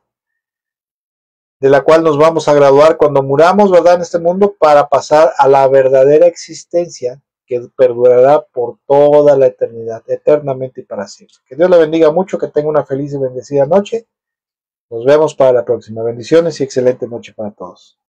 S1: de la cual nos vamos a graduar cuando muramos, ¿verdad?, en este mundo, para pasar a la verdadera existencia que perdurará por toda la eternidad, eternamente y para siempre. Que Dios le bendiga mucho, que tenga una feliz y bendecida noche. Nos vemos para la próxima. Bendiciones y excelente noche para todos.